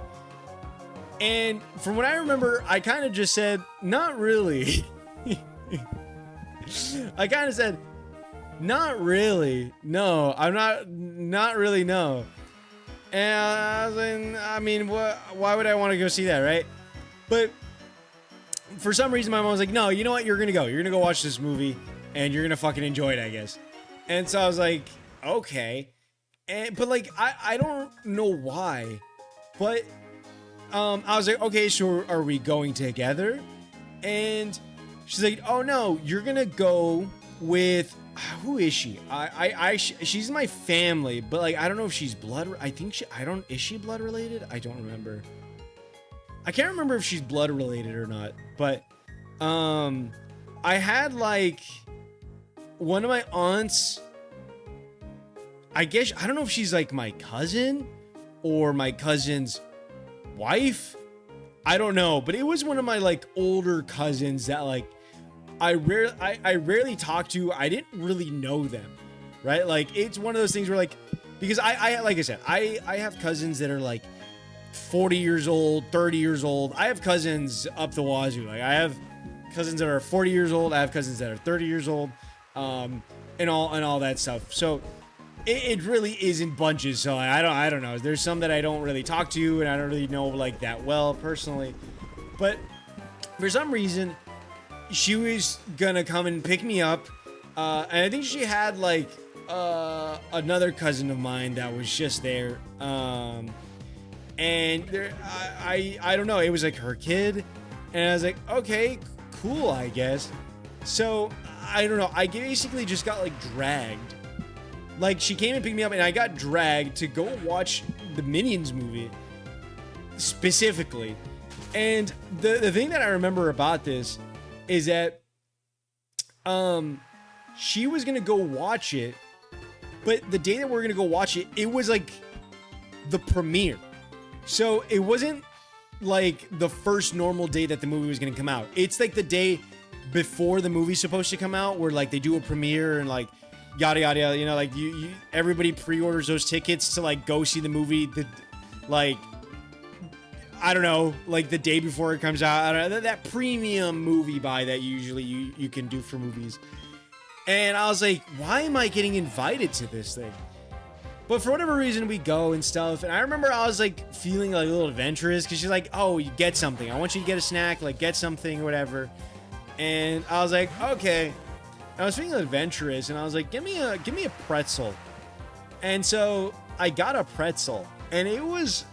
And from what I remember, I kind of just said, not really. I kind of said, not really. No, I'm not really, no. And I was like, I mean, why would I want to go see that, right? But for some reason, my mom was like, no, you know what? You're going to go. You're going to go watch this movie, and you're going to fucking enjoy it, I guess. And so I was like, okay. But, like, I don't know why. But I was like, okay, so are we going together? And she's like, oh, no, you're going to go with... Who is she? She's my family, but like I don't know if she's blood. Is she blood related? I don't remember. I can't remember if she's blood related or not. But I had like one of my aunts. I guess I don't know if she's like my cousin or my cousin's wife. I don't know, but it was one of my like older cousins that like. I rarely talk to. I didn't really know them, right? Like it's one of those things where like, because I like I said, I have cousins that are like 40 years old, 30 years old. I have cousins up the wazoo. Like I have cousins that are 40 years old. I have cousins that are 30 years old, and all that stuff. So it really is in bunches. So I don't know. There's some that I don't really talk to, and I don't really know like that well personally, but for some reason. She was gonna come and pick me up, and I think she had like another cousin of mine that was just there, and there, I don't know, it was like her kid, and I was like, okay, cool, I guess. So I don't know, I basically just got like dragged, like she came and picked me up, and I got dragged to go watch the Minions movie specifically, and the thing that I remember about this. Is that she was gonna go watch it, but the day that we're gonna go watch it, it was like the premiere. So it wasn't like the first normal day that the movie was gonna come out. It's like the day before the movie's supposed to come out, where like they do a premiere and like yada yada yada. You know, like you everybody pre-orders those tickets to like go see the movie. Like. I don't know, like the day before it comes out. I don't know, that premium movie buy that usually you can do for movies. And I was like, why am I getting invited to this thing? But for whatever reason, we go and stuff. And I remember I was like feeling like a little adventurous because she's like, oh, you get something. I want you to get a snack, like get something or whatever. And I was like, okay. And I was feeling adventurous and I was like, give me a pretzel. And so I got a pretzel and it was...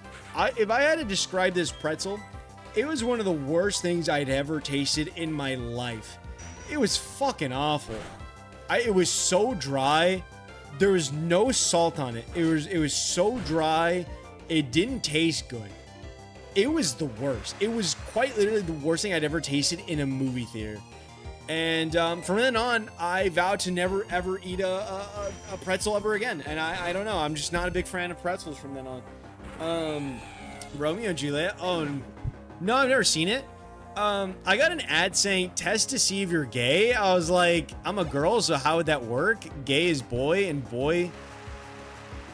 if I had to describe this pretzel, it was one of the worst things I'd ever tasted in my life. It was fucking awful. It was so dry. There was no salt on it. It was so dry. It didn't taste good. It was the worst. It was quite literally the worst thing I'd ever tasted in a movie theater. And from then on, I vowed to never ever eat a pretzel ever again. And I don't know. I'm just not a big fan of pretzels from then on. Romeo and Juliet. Oh, no, I've never seen it. I got an ad saying test to see if you're gay. I was like, I'm a girl, so how would that work? Gay is boy and boy.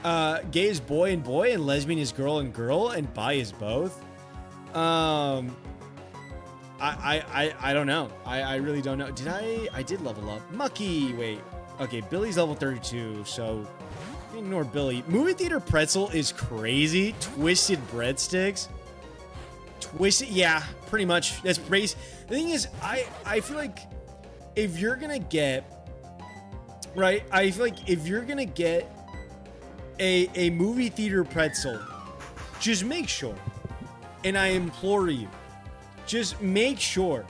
Gay is boy and boy, and lesbian is girl and girl, and bi is both. I don't know. I really don't know. I did level up. Mucky, wait. Okay, Billy's level 32, so ignore Billy. Movie theater pretzel is crazy. Twisted breadsticks. Twisted, yeah, pretty much. That's crazy. The thing is, I feel like if you're gonna get, right, I feel like if you're gonna get a movie theater pretzel, just make sure, and I implore you, just make sure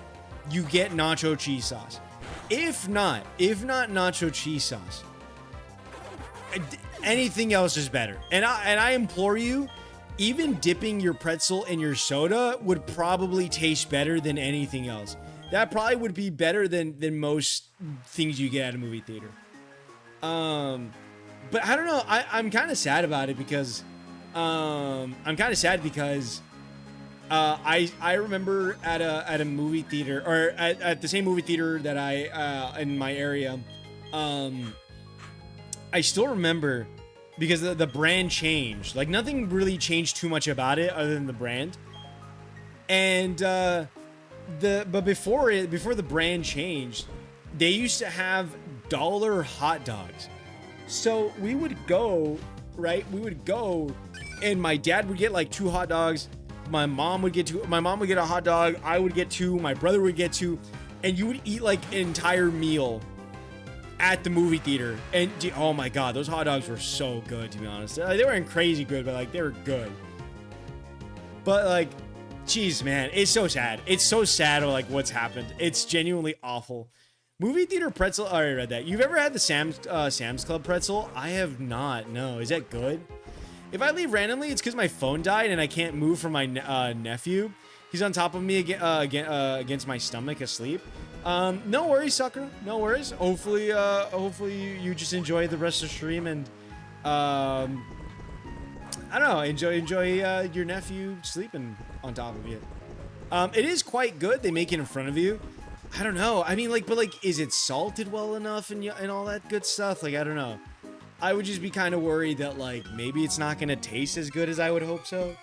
you get nacho cheese sauce. If not nacho cheese sauce, anything else is better. And I implore you, even dipping your pretzel in your soda would probably taste better than anything else. That probably would be better than most things you get at a movie theater. But I don't know. I'm kind of sad about it because I remember at a movie theater, or at the same movie theater that I in my area, I still remember because the brand changed. Like nothing really changed too much about it other than the brand. And but before the brand changed, they used to have dollar hot dogs. So we would go, right? We would go, and my dad would get like 2 hot dogs. My mom would get a hot dog. I would get 2. My brother would get 2, and you would eat like an entire meal at the movie theater. And oh my god, those hot dogs were so good, to be honest. They weren't crazy good, but like they were good. But like, jeez, man, it's so sad. It's so sad, like what's happened. It's genuinely awful. Movie theater pretzel. I already read that. You've ever had the Sam's Club pretzel? I have not. No, is that good? If I leave randomly, it's because my phone died and I can't move from my nephew. He's on top of me against my stomach, asleep. No worries, sucker. No worries. Hopefully you just enjoy the rest of the stream and I don't know, enjoy your nephew sleeping on top of you. It is quite good. They make it in front of you. I don't know. I mean, like, but like, is it salted well enough and all that good stuff? Like, I don't know. I would just be kind of worried that like maybe it's not gonna taste as good as I would hope so.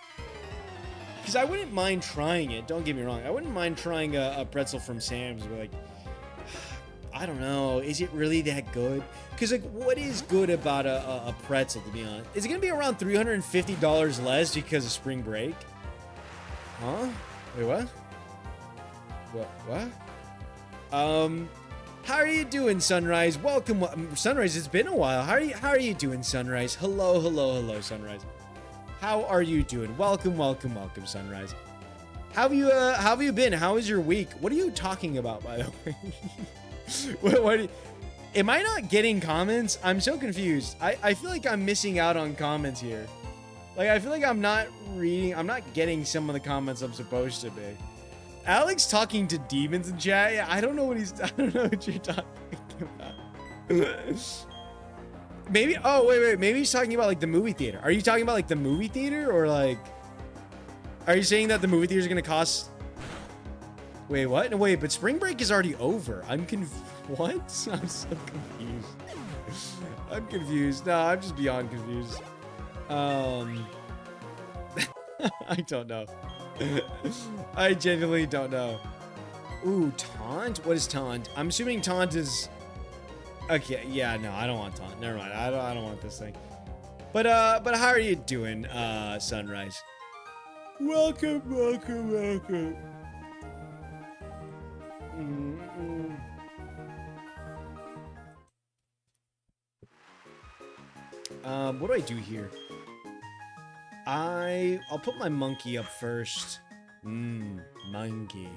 Because I wouldn't mind trying it. Don't get me wrong. I wouldn't mind trying a pretzel from Sam's. But like, I don't know. Is it really that good? Because like, what is good about a pretzel? To be honest, is it gonna be around $350 less because of spring break? Huh? Wait, what? What? How are you doing, Sunrise? Welcome, Sunrise. It's been a while. How are you doing, Sunrise? Hello, Sunrise. How are you doing? Welcome, Sunrise. How have you been? How was your week? What are you talking about, by the way? Am I not getting comments? I'm so confused. I feel like I'm missing out on comments here. Like, I feel like I'm not getting some of the comments I'm supposed to be. Alex talking to demons in chat? Yeah, I don't know what you're talking about. Maybe, oh, wait. Maybe he's talking about, like, the movie theater. Are you talking about, like, the movie theater? Or, like, are you saying that the movie theater is going to cost... Wait, what? No, wait, but spring break is already over. What? I'm so confused. I'm confused. No, I'm just beyond confused. I don't know. I genuinely don't know. Ooh, taunt? What is taunt? I'm assuming taunt is... Okay, yeah, no, I don't want taunt. Never mind. I don't want this thing. But how are you doing, Sunrise? Welcome. What do I do here? I'll put my monkey up first. Monkey.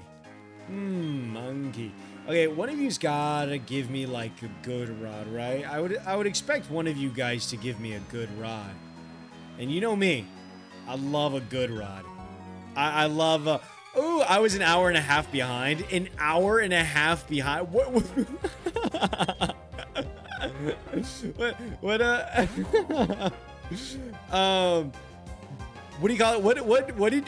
Monkey. Okay, one of you's gotta give me like a good rod, right? I would expect one of you guys to give me a good rod. And you know me, I love a good rod. I love ooh, I was an hour and a half behind. An hour and a half behind. What what do you call it?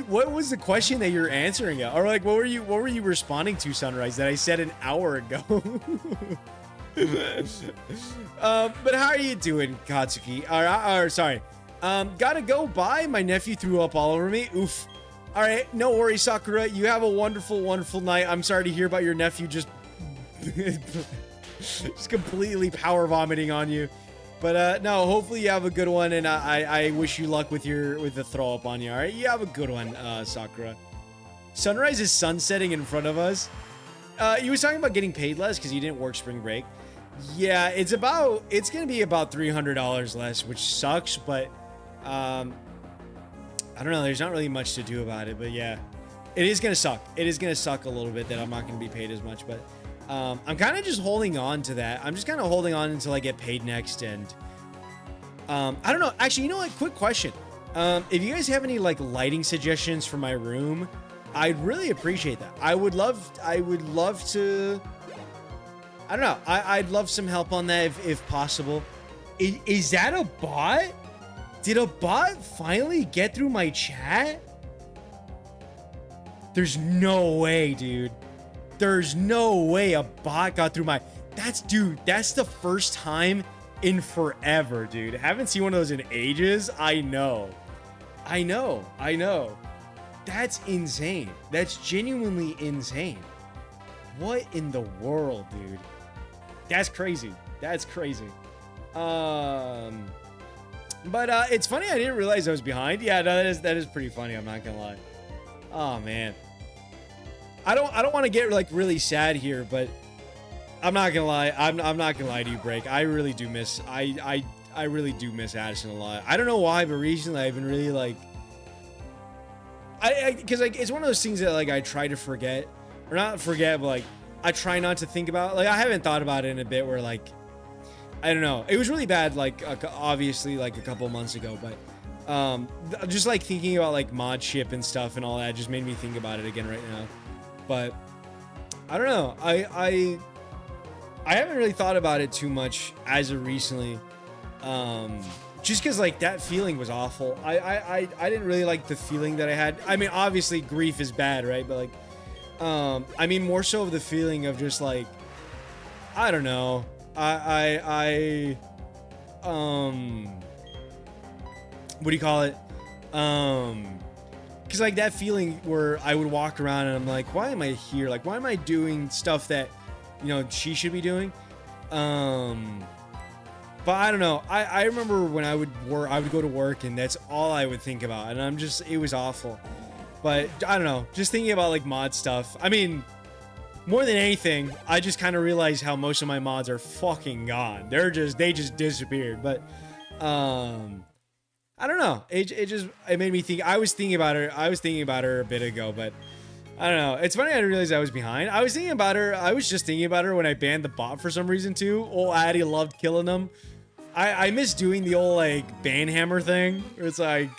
What was the question that you're answering? Or like, what were you responding to, Sunrise, that I said an hour ago? But how are you doing, Katsuki? Or sorry. Gotta go. Bye. My nephew threw up all over me. Oof. All right. No worries, Sakura. You have a wonderful, wonderful night. I'm sorry to hear about your nephew just completely power vomiting on you. But no, hopefully you have a good one, and I wish you luck with the throw up on you. All right, you have a good one, Sakura. Sunrise is sunsetting in front of us. You was talking about getting paid less because you didn't work spring break. Yeah, it's gonna be about $300 less, which sucks. But I don't know. There's not really much to do about it. But yeah, it is gonna suck. It is gonna suck a little bit that I'm not gonna be paid as much. But I'm kind of just holding on to that. I'm just kind of holding on until I get paid next. And I don't know. Actually, you know what? Quick question. If you guys have any like lighting suggestions for my room, I'd really appreciate that. I would love to. I don't know. I'd love some help on that if possible. Is that a bot? Did a bot finally get through my chat? There's no way, dude. There's no way a bot got through my... That's the first time in forever, dude. Haven't seen one of those in ages. I know. That's insane. That's genuinely insane. What in the world, dude? That's crazy. That's crazy. But it's funny. I didn't realize I was behind. Yeah, no, that is pretty funny. I'm not gonna lie. Oh man. I don't want to get like really sad here, but I'm not gonna lie. I'm not gonna lie to you, Break. I really do miss. I really do miss Addison a lot. I don't know why, but recently I've been really like. Because like it's one of those things that like I try to forget, or not forget, but like I try not to think about. Like I haven't thought about it in a bit. Where like I don't know. It was really bad. Like obviously like a couple months ago, but just like thinking about like mod ship and stuff and all that just made me think about it again right now. But I don't know. I haven't really thought about it too much as of recently. Just because like that feeling was awful. I didn't really like the feeling that I had. I mean, obviously grief is bad, right? But like, I mean more so of the feeling of just like, I don't know. What do you call it? Because like that feeling where I would walk around and I'm like, why am I here? Like, why am I doing stuff that, you know, she should be doing? But I don't know. I remember when I would go to work and that's all I would think about. And it was awful. But I don't know. Just thinking about like mod stuff. I mean, more than anything, I just kind of realized how most of my mods are fucking gone. They just disappeared. But, I don't know. It made me think. I was thinking about her a bit ago, but I don't know. It's funny I didn't realize I was behind. I was thinking about her. I was just thinking about her when I banned the bot for some reason too. Old Addy loved killing them. I miss doing the old like ban hammer thing. Where it's like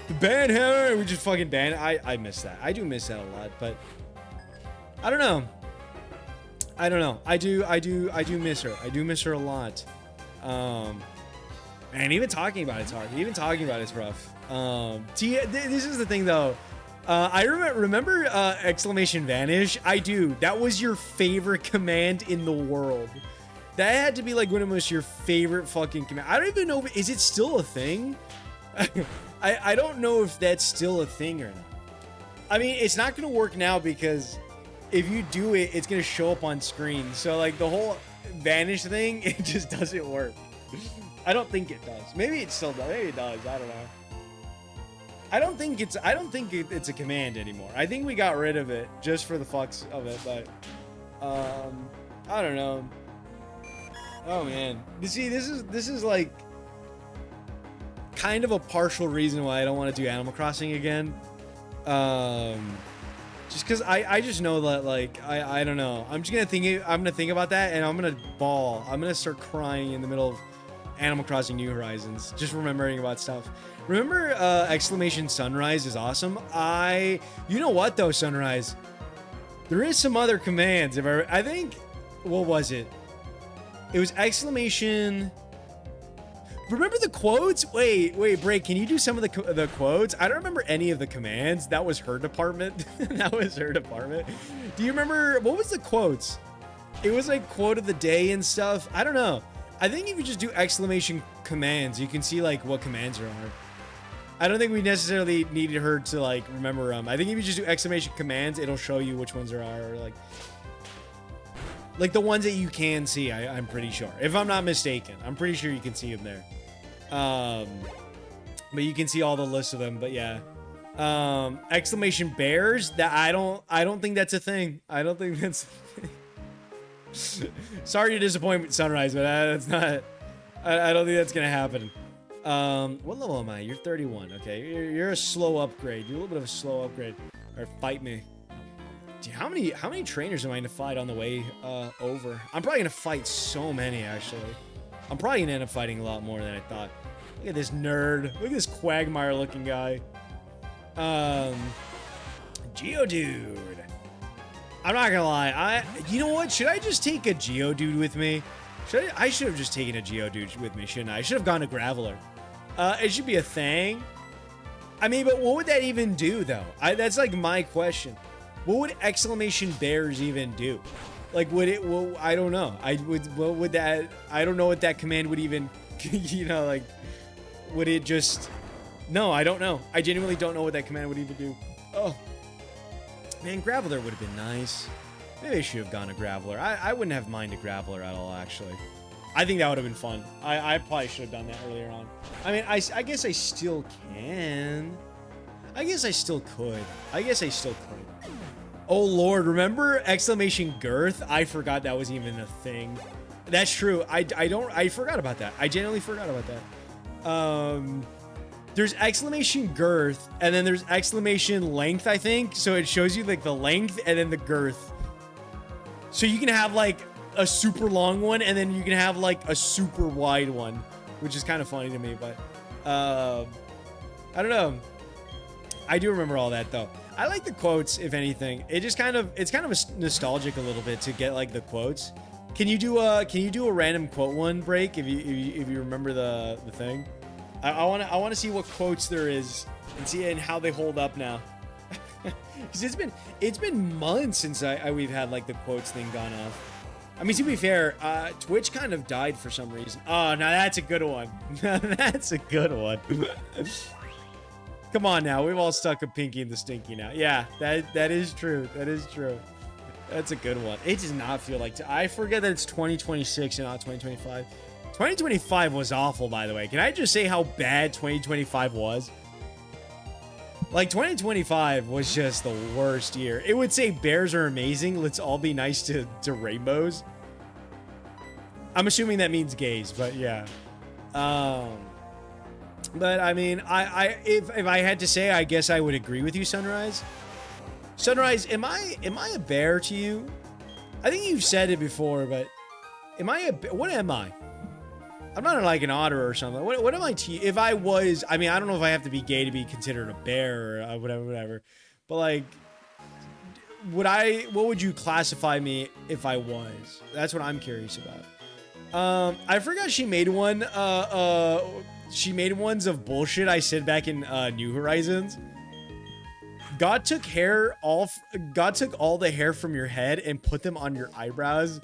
the ban hammer and we just fucking ban it. I miss that. I do miss that a lot, but I don't know. I do miss her. I do miss her a lot. And even talking about it's hard. Even talking about it's rough. This is the thing though. I remember exclamation vanish. I do. That was your favorite command in the world. That had to be like one of your favorite fucking command. I don't even know. Is it still a thing? I don't know if that's still a thing or not. I mean, it's not going to work now because if you do it, it's going to show up on screen. So like the whole vanish thing, it just doesn't work. I don't think it does. Maybe it still does. Maybe it does. I don't know. I don't think it's a command anymore. I think we got rid of it just for the fucks of it, but I don't know. Oh man. You see, this is like kind of a partial reason why I don't want to do Animal Crossing again. Just because I just know that like I don't know. I'm gonna think about that and I'm gonna bawl. I'm gonna start crying in the middle of Animal Crossing New Horizons, just remembering about stuff. Remember exclamation sunrise is awesome. You know what though, Sunrise, there is some other commands. I think, what was it? It was exclamation. Remember the quotes? Wait, Break, can you do some of the quotes? I don't remember any of the commands. That was her department. That was her department. Do you remember, what was the quotes? It was like quote of the day and stuff. I don't know. I think if you just do exclamation commands, you can see like what commands there are. I don't think we necessarily needed her to like remember them. I think if you just do exclamation commands, it'll show you which ones there are, or like the ones that you can see. I'm pretty sure, if I'm not mistaken, I'm pretty sure you can see them there. But you can see all the lists of them. But yeah, exclamation bears. That I don't think that's a thing. I don't think that's a thing. Sorry to disappoint Sunrise, but that's not. I don't think that's gonna happen. What level am I? You're 31. Okay, you're a slow upgrade. You're a little bit of a slow upgrade. Or fight me. Dude, how many trainers am I gonna fight on the way over? I'm probably gonna fight so many actually. I'm probably gonna end up fighting a lot more than I thought. Look at this nerd. Look at this Quagmire looking guy. Geodude. I'm not gonna lie. You know what? Should I just take a Geodude with me? I should have just taken a Geodude with me, shouldn't I? I should have gone to Graveler. It should be a thing. I mean, but what would that even do, though? That's like my question. What would exclamation bears even do? Like, would it? Well, I don't know. What would that? I don't know what that command would even. You know, like, would it just No, I don't know. I genuinely don't know what that command would even do. Oh. Man, Graveler would have been nice. Maybe I should have gone to Graveler. I wouldn't have minded Graveler at all, actually. I think that would have been fun. I probably should have done that earlier on. I mean, I guess I still can. I guess I still could. Oh, Lord. Remember exclamation girth? I forgot that was even a thing. That's true. I forgot about that. I genuinely forgot about that. There's exclamation girth, and then there's exclamation length, I think. So it shows you like the length and then the girth. So you can have like a super long one, and then you can have like a super wide one, which is kind of funny to me, but I don't know. I do remember all that though. I like the quotes, if anything. It's kind of nostalgic a little bit to get like the quotes. Can you do a random quote one break if you remember the thing? I want to see what quotes there is and how they hold up now. Because it's been months since we've had like the quotes thing gone off. I mean, to be fair, Twitch kind of died for some reason. Oh, now that's a good one. That's a good one. Come on now, we've all stuck a pinky in the stinky now. Yeah, that is true. That is true. That's a good one. It does not feel like... I forget that it's 2026 and not 2025. 2025 was awful, by the way. Can I just say how bad 2025 was? Like, 2025 was just the worst year. It would say bears are amazing. Let's all be nice to rainbows. I'm assuming that means gays, but yeah. But I mean, if I had to say, I guess I would agree with you, Sunrise. Sunrise, am I a bear to you? I think you've said it before, but am I what am I? I'm not like an otter or something. What am I to you? If I was, I mean, I don't know if I have to be gay to be considered a bear or whatever. But like, what would you classify me if I was? That's what I'm curious about. I forgot she made one. She made ones of bullshit I said back in New Horizons. God took all the hair from your head and put them on your eyebrows.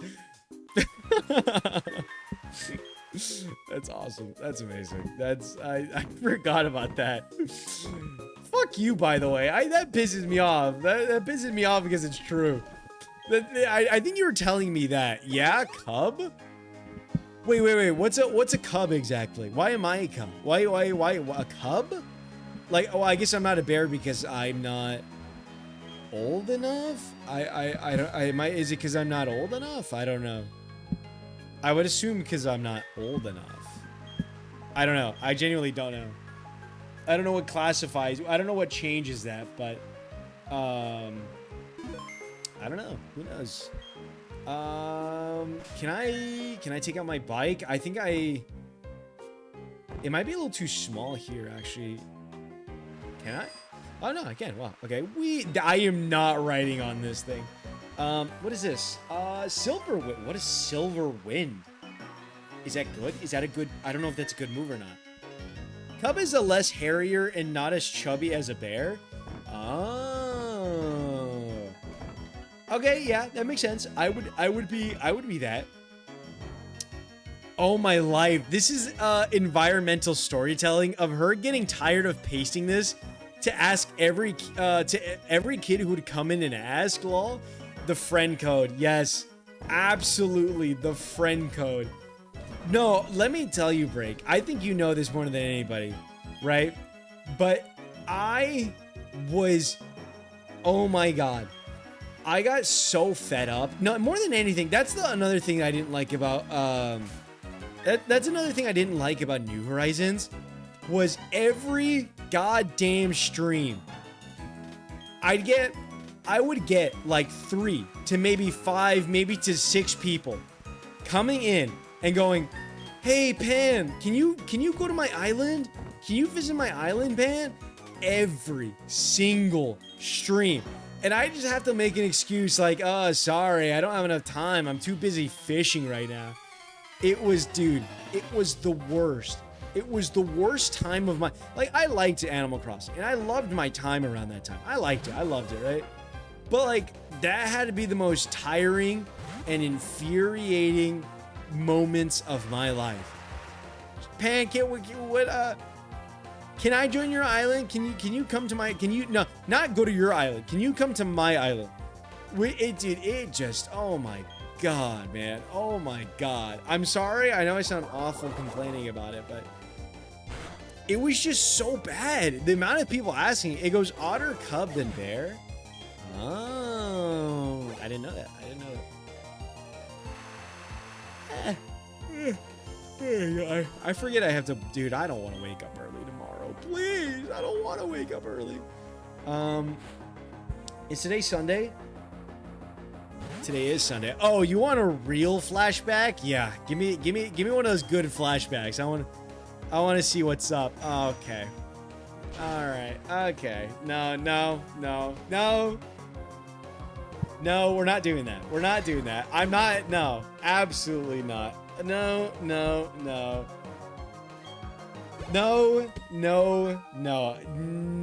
That's awesome. That's amazing. I forgot about that. Fuck you, by the way. That pisses me off. That pisses me off because it's true. I think you were telling me that. Yeah, cub? Wait. What's a cub exactly? Why am I a cub? Why a cub? Like, oh, I guess I'm not a bear because I'm not old enough? Is it because I'm not old enough? I don't know. I would assume because I'm not old enough. I don't know. I genuinely don't know. I don't know what classifies. I don't know what changes that, but I don't know. Who knows? Can I take out my bike? I think it might be a little too small here, actually. Can I? Oh no, I can. Wow. Okay. I am not riding on this thing. What is this? Silver Wind. What is Silver Wind? Is that good? Is that a good... I don't know if that's a good move or not. Cub is a less hairier and not as chubby as a bear. Oh. Okay, yeah, that makes sense. I would be that. Oh my life. This is environmental storytelling of her getting tired of pasting this to ask every kid who would come in and ask, lol. The friend code. Yes, absolutely. The friend code. No, let me tell you, Break. I think you know this more than anybody, right? But I was, oh my God. I got so fed up. No, more than anything, that's another thing I didn't like about, that's another thing I didn't like about New Horizons was every goddamn stream. I would get like 3 to maybe 5, maybe to 6 people coming in and going, "Hey, Pan, can you go to my island? Can you visit my island, Pan?" Every single stream. And I just have to make an excuse like, "Oh, sorry, I don't have enough time. I'm too busy fishing right now." It was, dude, it was the worst. It was the worst time of my... Like, I liked Animal Crossing, and I loved my time around that time. I liked it. I loved it, right? But, like, that had to be the most tiring and infuriating moments of my life. Pancake, Can I join your island? Can you come to my, no, not go to your island. Can you come to my island? It just, oh my God, man. Oh my God. I'm sorry. I know I sound awful complaining about it, but it was just so bad. The amount of people asking, it goes otter, cub, then bear. Oh, I didn't know that. I didn't know that. I forget I have to, dude, I don't want to wake up early tomorrow. Please, I don't want to wake up early. Is today Sunday? Today is Sunday. Oh, you want a real flashback? Yeah, give me one of those good flashbacks. I want to see what's up. Okay. All right. Okay. No, we're not doing that. We're not doing that. I'm not. No, absolutely not. No.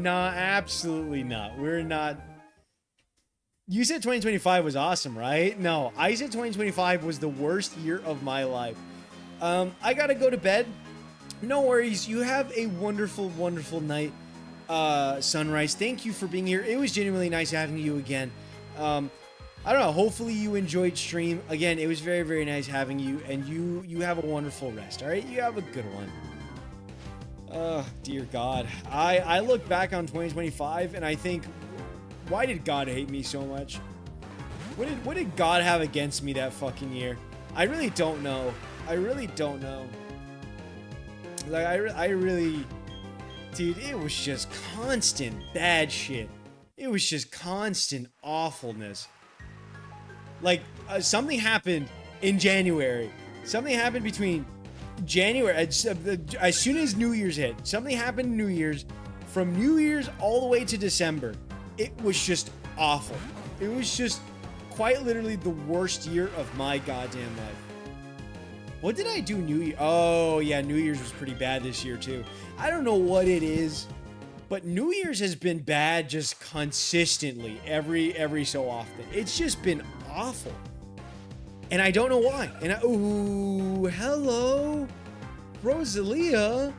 Absolutely not. We're not. You said 2025 was awesome, right? No, I said 2025 was the worst year of my life. I gotta go to bed. No worries. You have a wonderful, wonderful night, Sunrise. Thank you for being here. It was genuinely nice having you again. I don't know. Hopefully you enjoyed stream. Again, it was very, very nice having you, and you have a wonderful rest. All right, you have a good one. Oh, dear God. I look back on 2025 and I think, why did God hate me so much? What did God have against me that fucking year? I really don't know. I really don't know. Like, I really... Dude, it was just constant bad shit. It was just constant awfulness. Like, something happened in January. Something happened between January... As soon as New Year's hit, something happened in New Year's. From New Year's all the way to December. It was just awful. It was just quite literally the worst year of my goddamn life. What did I do New Year? Oh, yeah, New Year's was pretty bad this year, too. I don't know what it is, but New Year's has been bad just consistently every so often. It's just been awful. And I don't know why. And ooh, hello, Rosalia.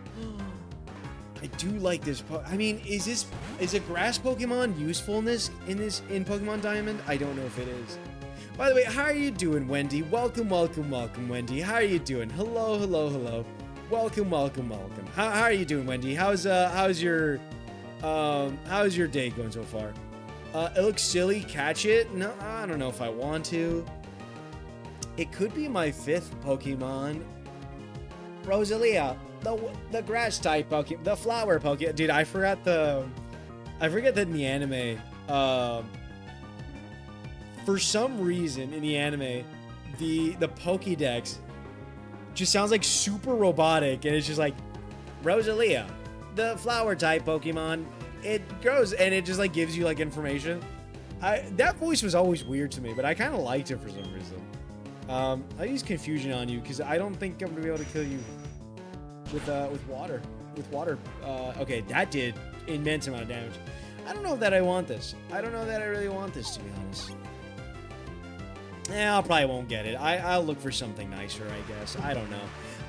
I do like this. I mean, is a grass Pokemon usefulness in Pokemon Diamond? I don't know if it is. By the way, how are you doing, Wendy? Welcome, Wendy. How are you doing? Hello. Welcome. How are you doing, Wendy? How's your day going so far? It looks silly. Catch it? No, I don't know if I want to. It could be my 5th Pokemon. Rosalia. The grass type Pokemon, the flower Pokemon. Dude, I forgot that in the anime, for some reason in the anime, the Pokédex just sounds like super robotic, and it's just like, Rosalia, the flower type Pokemon. It grows, and it just like gives you like information. That voice was always weird to me, but I kind of liked it for some reason. I use confusion on you because I don't think I'm gonna be able to kill you with water. Okay, that did immense amount of damage. I don't know that I want this. I don't know that I really want this, to be honest. I probably won't get it. I'll look for something nicer, I guess. I don't know.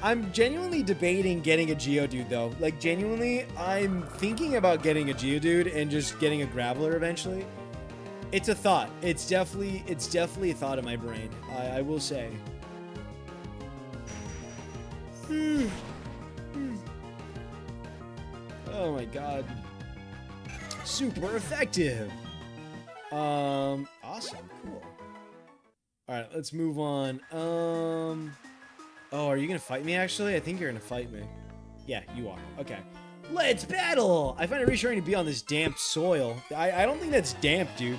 I'm genuinely debating getting a Geodude, though. Like, genuinely, I'm thinking about getting a Geodude and just getting a Graveler eventually. It's a thought. It's definitely a thought in my brain. I will say. Oh my God. Super effective. Awesome. Cool. Alright, let's move on. Oh, are you gonna fight me, actually? I think you're gonna fight me. Yeah, you are. Okay. Let's battle! I find it reassuring to be on this damp soil. I don't think that's damp, dude.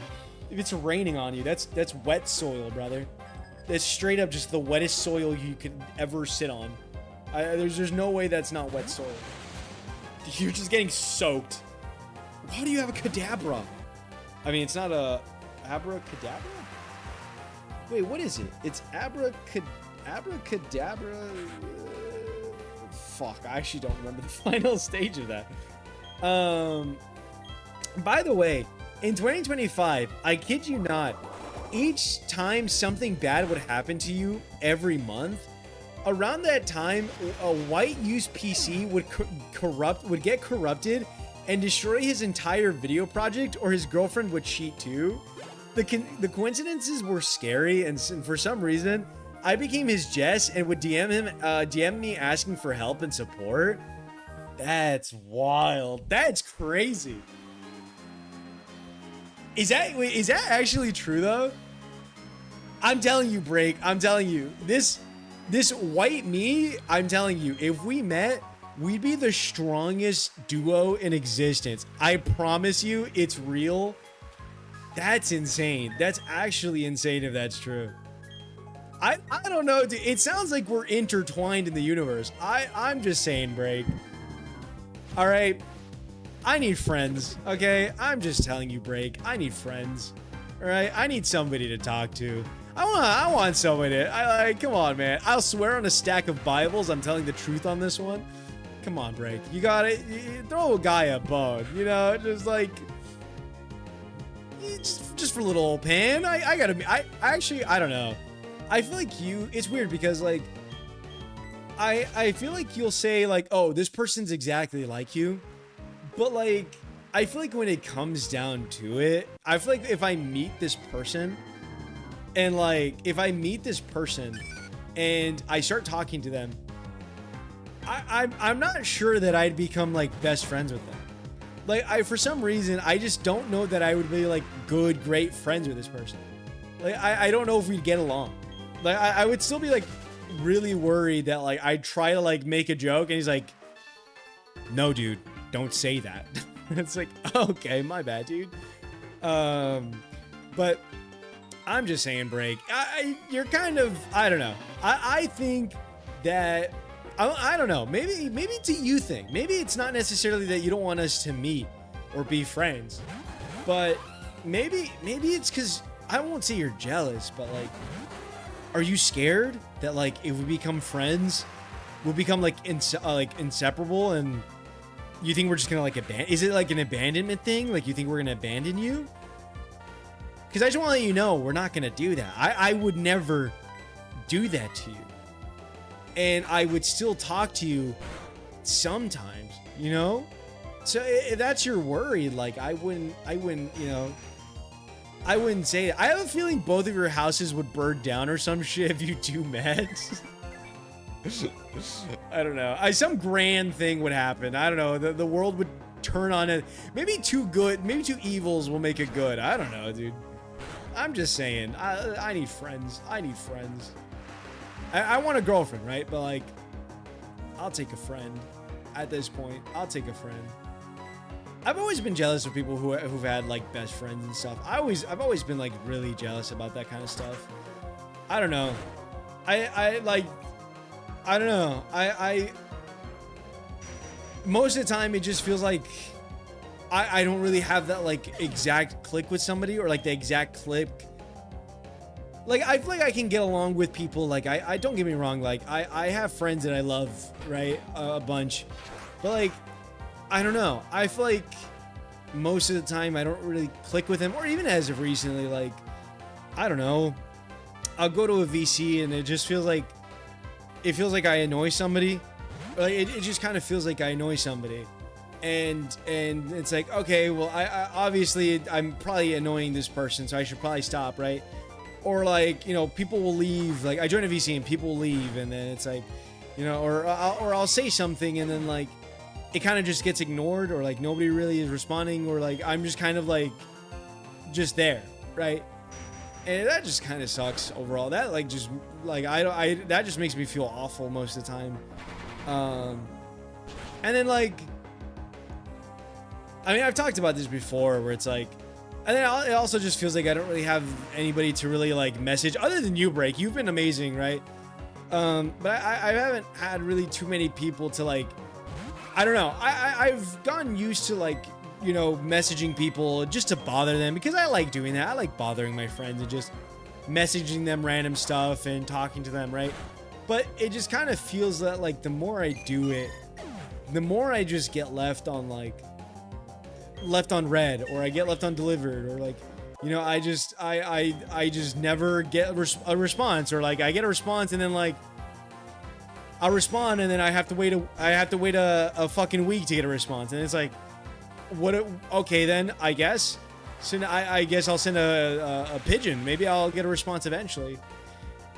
If it's raining on you, that's wet soil, brother. That's straight up just the wettest soil you could ever sit on. There's no way that's not wet soil. You're just getting soaked. Why do you have a Kadabra? I mean, it's not a Abracadabra? Wait, what is it? It's Abracadabra. Fuck, I actually don't remember the final stage of that. By the way, in 2025, I kid you not, each time something bad would happen to you every month, around that time, a white used PC would get corrupted and destroy his entire video project, or his girlfriend would cheat too. The coincidences were scary, and for some reason, I became his Jess and would DM me asking for help and support. That's wild. That's crazy. Is that actually true though? I'm telling you, Break. I'm telling you, this white me. I'm telling you, if we met, we'd be the strongest duo in existence. I promise you, it's real. That's insane. That's actually insane if that's true. I don't know, dude. It sounds like we're intertwined in the universe. I'm just saying, Break. All right. I need friends, okay? I'm just telling you, Break. I need friends. All right? I need somebody to talk to. I want somebody to, come on, man. I'll swear on a stack of Bibles I'm telling the truth on this one. Come on, Break. You got it. Throw a guy a bone, you know? Just like, just for little old Pan. I don't know. I feel like it's weird because like, I feel like you'll say like, oh, this person's exactly like you. But like, I feel like when it comes down to it, I feel like if I meet this person and I start talking to them, I'm not sure that I'd become like best friends with them. Like for some reason, I just don't know that I would be like great friends with this person. Like, I don't know if we'd get along. Like I would still be like really worried that like I'd try to like make a joke and he's like, no, dude, don't say that. It's like, okay, my bad, dude. But I'm just saying, Break. You're kind of, I don't know. I think that, I don't know. Maybe it's a you thing. Maybe it's not necessarily that you don't want us to meet or be friends, but maybe it's because I won't say you're jealous, but like, are you scared that like if we become friends, we'll become like inseparable, and you think we're just gonna like is it like an abandonment thing? Like you think we're gonna abandon you? Because I just want to let you know we're not gonna do that. I would never do that to you, and I would still talk to you sometimes, you know. So if that's your worry, like I wouldn't, you know. I wouldn't say it. I have a feeling both of your houses would burn down or some shit if you two met. I don't know. Some grand thing would happen. I don't know. The world would turn on it. Maybe two evils will make it good. I don't know, dude. I'm just saying. I need friends. I need friends. I want a girlfriend, right? But like, I'll take a friend. At this point, I'll take a friend. I've always been jealous of people who've had like best friends and stuff. I've always been like really jealous about that kind of stuff. I don't know. I don't know. Most of the time it just feels like I don't really have that like exact click with somebody, or like the exact click. Like I feel like I can get along with people. Like I don't get me wrong. Like I have friends that I love, right? A bunch, but like, I don't know. I feel like most of the time I don't really click with them, or even as of recently, like, I don't know. I'll go to a VC and it just feels like, I annoy somebody. Like it just kind of feels like I annoy somebody. And it's like, okay, well, I obviously I'm probably annoying this person, so I should probably stop, right? Or like, you know, people will leave. Like I join a VC and people will leave, and then it's like, you know, or I'll say something and then like, it kind of just gets ignored, or like nobody really is responding, or like I'm just kind of like just there, right? And that just kind of sucks overall. That like just like that just makes me feel awful most of the time. And then like, I mean, I've talked about this before, where it's like, and then it also just feels like I don't really have anybody to really like message other than you, Break. You've been amazing, right? But I haven't had really too many people to like, I don't know. I've gotten used to like, you know, messaging people just to bother them, because I like doing that. I like bothering my friends and just messaging them random stuff and talking to them, right? But it just kind of feels that like the more I do it, the more I just get left on red, or I get left undelivered, or like, you know, I just never get a response, or like I get a response and then like I'll respond, and then I have to wait a fucking week to get a response, and it's like, what? Okay, then I guess. So I guess I'll send a pigeon. Maybe I'll get a response eventually.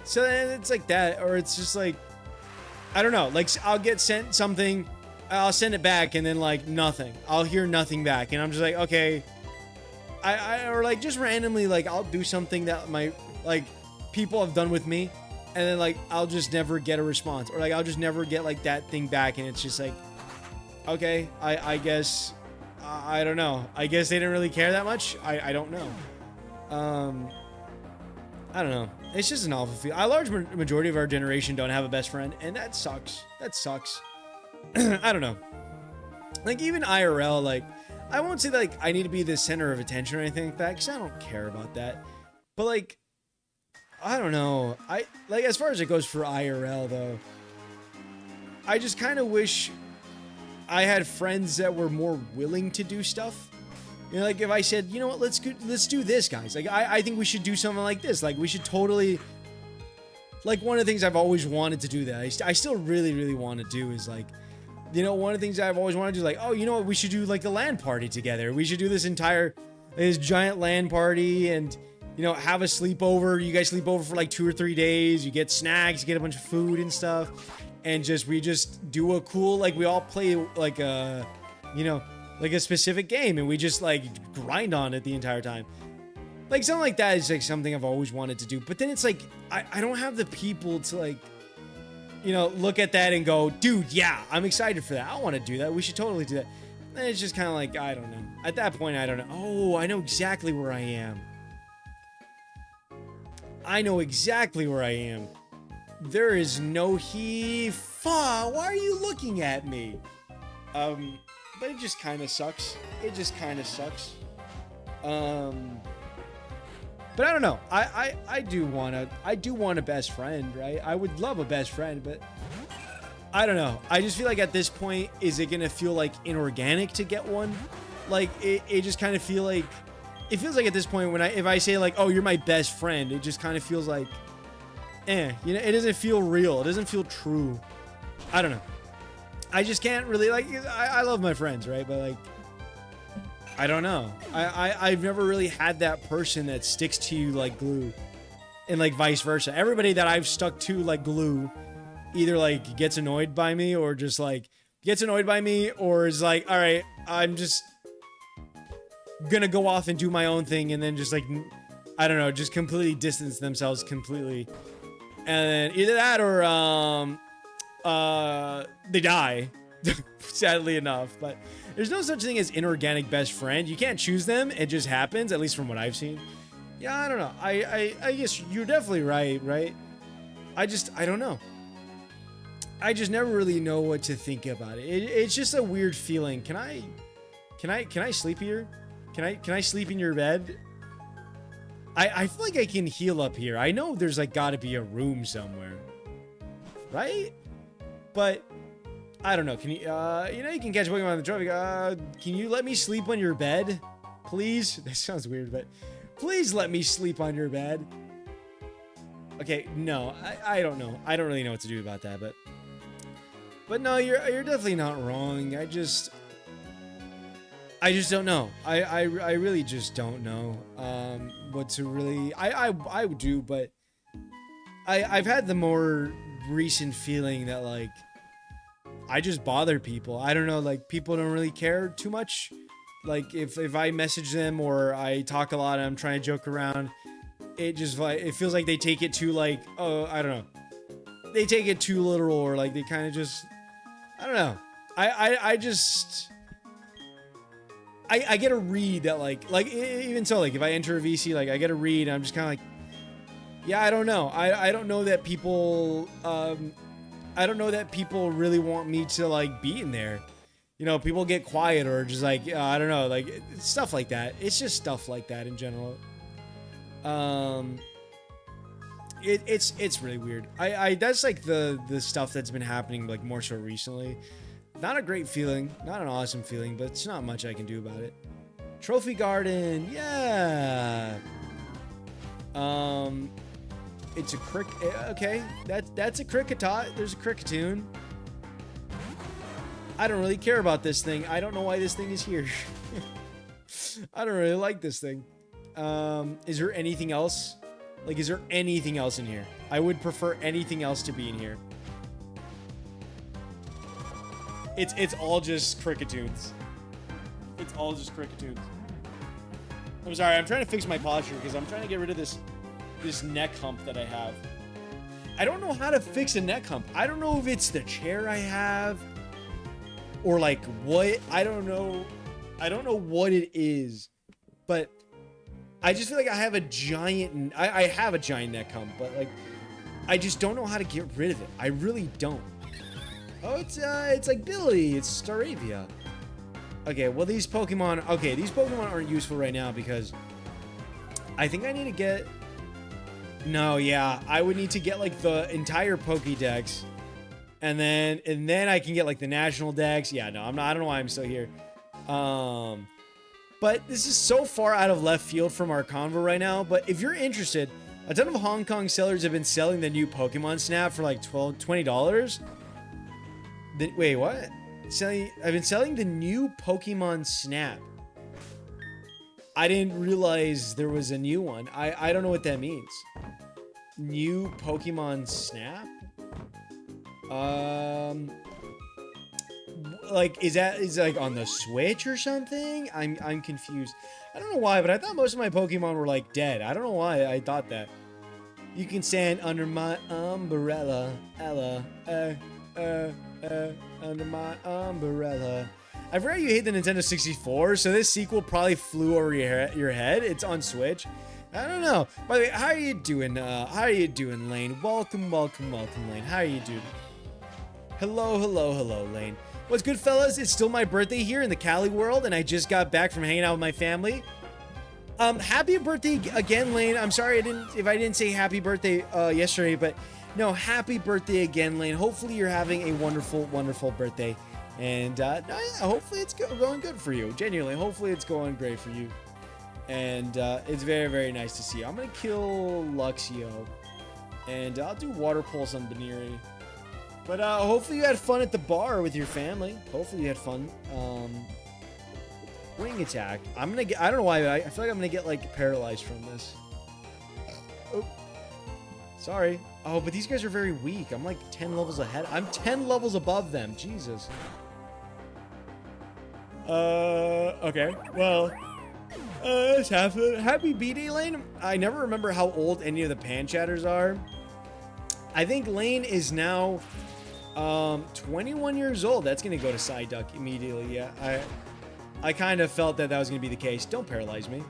So then it's like that, or it's just like, I don't know. Like, I'll get sent something, I'll send it back, and then like nothing. I'll hear nothing back, and I'm just like, okay. Or like just randomly, like I'll do something that my like people have done with me, and then like I'll just never get a response, or like I'll just never get like that thing back, and it's just like, okay, I guess, I don't know. I guess they didn't really care that much. I don't know. I don't know. It's just an awful feel. A large majority of our generation don't have a best friend, and that sucks. That sucks. I don't know. Like even IRL, like I won't say like I need to be the center of attention or anything like that, because I don't care about that. But like, I don't know. I like as far as it goes for IRL though, I just kind of wish I had friends that were more willing to do stuff. You know, like if I said, you know what, let's do this, guys. Like I think we should do something like this. Like we should totally. Like one of the things I've always wanted to do that I still really want to do is like, you know, one of the things I've always wanted to do, like, oh, you know what, we should do like a LAN party together. We should do this giant LAN party, and you know, have a sleepover. You guys sleep over for like 2 or 3 days. You get snacks, you get a bunch of food and stuff, and we just do a cool, like we all play like a, you know, like a specific game, and we just like grind on it the entire time. Like something like that is like something I've always wanted to do. But then it's like I don't have the people to like, you know, look at that and go, dude, yeah, I'm excited for that. I want to do that. We should totally do that. And it's just kind of like, I don't know. At that point, I don't know. Oh, I know exactly where I am. I know exactly where I am. There is no Why are you looking at me? But it just kind of sucks. It just kind of sucks. But I don't know. I do want a best friend, right? I would love a best friend, but I don't know. I just feel like at this point, is it gonna feel like inorganic to get one? Like it just kind of feels like at this point if I say like, oh, you're my best friend, it just kind of feels like, you know, it doesn't feel real. It doesn't feel true. I don't know. I just can't really like. I love my friends, right? But like, I don't know. I've never really had that person that sticks to you like glue, and like vice versa. Everybody that I've stuck to like glue, either like gets annoyed by me or just like gets annoyed by me, or is like, all right, I'm just gonna go off and do my own thing, and then just like, I don't know, just completely distance themselves completely, and then either that or they die, sadly enough. But there's no such thing as inorganic best friend. You can't choose them. It just happens, at least from what I've seen. Yeah, I don't know. I guess you're definitely right? I don't know. I just never really know what to think about it. It's just a weird feeling. Can I sleep here? Can I sleep in your bed? I feel like I can heal up here. I know there's like gotta be a room somewhere, right? But I don't know. Can you, you know, you can catch Pokemon on the trophy. Can you let me sleep on your bed? Please? That sounds weird, but please let me sleep on your bed. Okay, no, I don't know. I don't really know what to do about that, but no, you're definitely not wrong. I just don't know. I really just don't know, what to really, I do, but I've had the more recent feeling that like I just bother people. I don't know, like people don't really care too much. Like if I message them or I talk a lot and I'm trying to joke around, it just like it feels like they take it too like, oh, I don't know. They take it too literal, or like they kind of just, I don't know. I get a read that like even so, like if I enter a VC, like I get a read and I'm just kind of like, yeah, I don't know. I don't know that people I don't know that people really want me to like be in there. You know, people get quiet or just like, I don't know, like stuff like that. It's just stuff like that in general. It's really weird. That's like the stuff that's been happening like more so recently. Not a great feeling, not an awesome feeling, but it's not much I can do about it. Trophy Garden, yeah. It's a crick. Okay, that's a cricketot. There's a cricketoon. I don't really care about this thing. I don't know why this thing is here. I don't really like this thing. Is there anything else? Like, is there anything else in here? I would prefer anything else to be in here. It's all just cricketoons. It's all just cricketoons. I'm sorry, I'm trying to fix my posture because I'm trying to get rid of this neck hump that I have. I don't know how to fix a neck hump. I don't know if it's the chair I have or like what. I don't know what it is, but I just feel like I have a giant, I have a giant neck hump, but like, I just don't know how to get rid of it. I really don't. Oh, it's like Billy, it's Staravia. Okay, well these Pokemon aren't useful right now because I think I need to get, no, yeah, I would need to get like the entire Pokédex and then I can get like the national Dex. Yeah, no, I don't know why I'm still here. But this is so far out of left field from our convo right now. But if you're interested, a ton of Hong Kong sellers have been selling the new Pokemon Snap for like $20. Wait, what? I've been selling the new Pokemon Snap. I didn't realize there was a new one. I don't know what that means. New Pokemon Snap? Like, is like on the Switch or something? I'm confused. I don't know why, but I thought most of my Pokemon were like dead. I don't know why I thought that. You can stand under my umbrella, Ella, under my umbrella. I forgot you hate the Nintendo 64, so this sequel probably flew over your head. It's on Switch. I don't know. By the way, how are you doing? How are you doing, Lane? Welcome, Lane. How are you doing? Hello, Lane. What's good, fellas? It's still my birthday here in the Cali world, and I just got back from hanging out with my family. Happy birthday again, Lane. I'm sorry if I didn't say happy birthday yesterday, but no, happy birthday again, Lane. Hopefully you're having a wonderful, wonderful birthday, and hopefully it's going good for you. Genuinely, hopefully it's going great for you, and it's very, very nice to see you. I'm gonna kill Luxio, and I'll do Water Pulse on Baniri. But hopefully you had fun at the bar with your family. Hopefully you had fun. Wing attack. I don't know why, but I feel like I'm gonna get like paralyzed from this. Oh, sorry. Oh, but these guys are very weak. I'm like 10 levels ahead. I'm 10 levels above them. Jesus. Okay. Well, let's have a happy B-Day, Lane. I never remember how old any of the Panchatters are. I think Lane is now 21 years old. That's gonna go to Psyduck immediately. Yeah, I kind of felt that was gonna be the case. Don't paralyze me.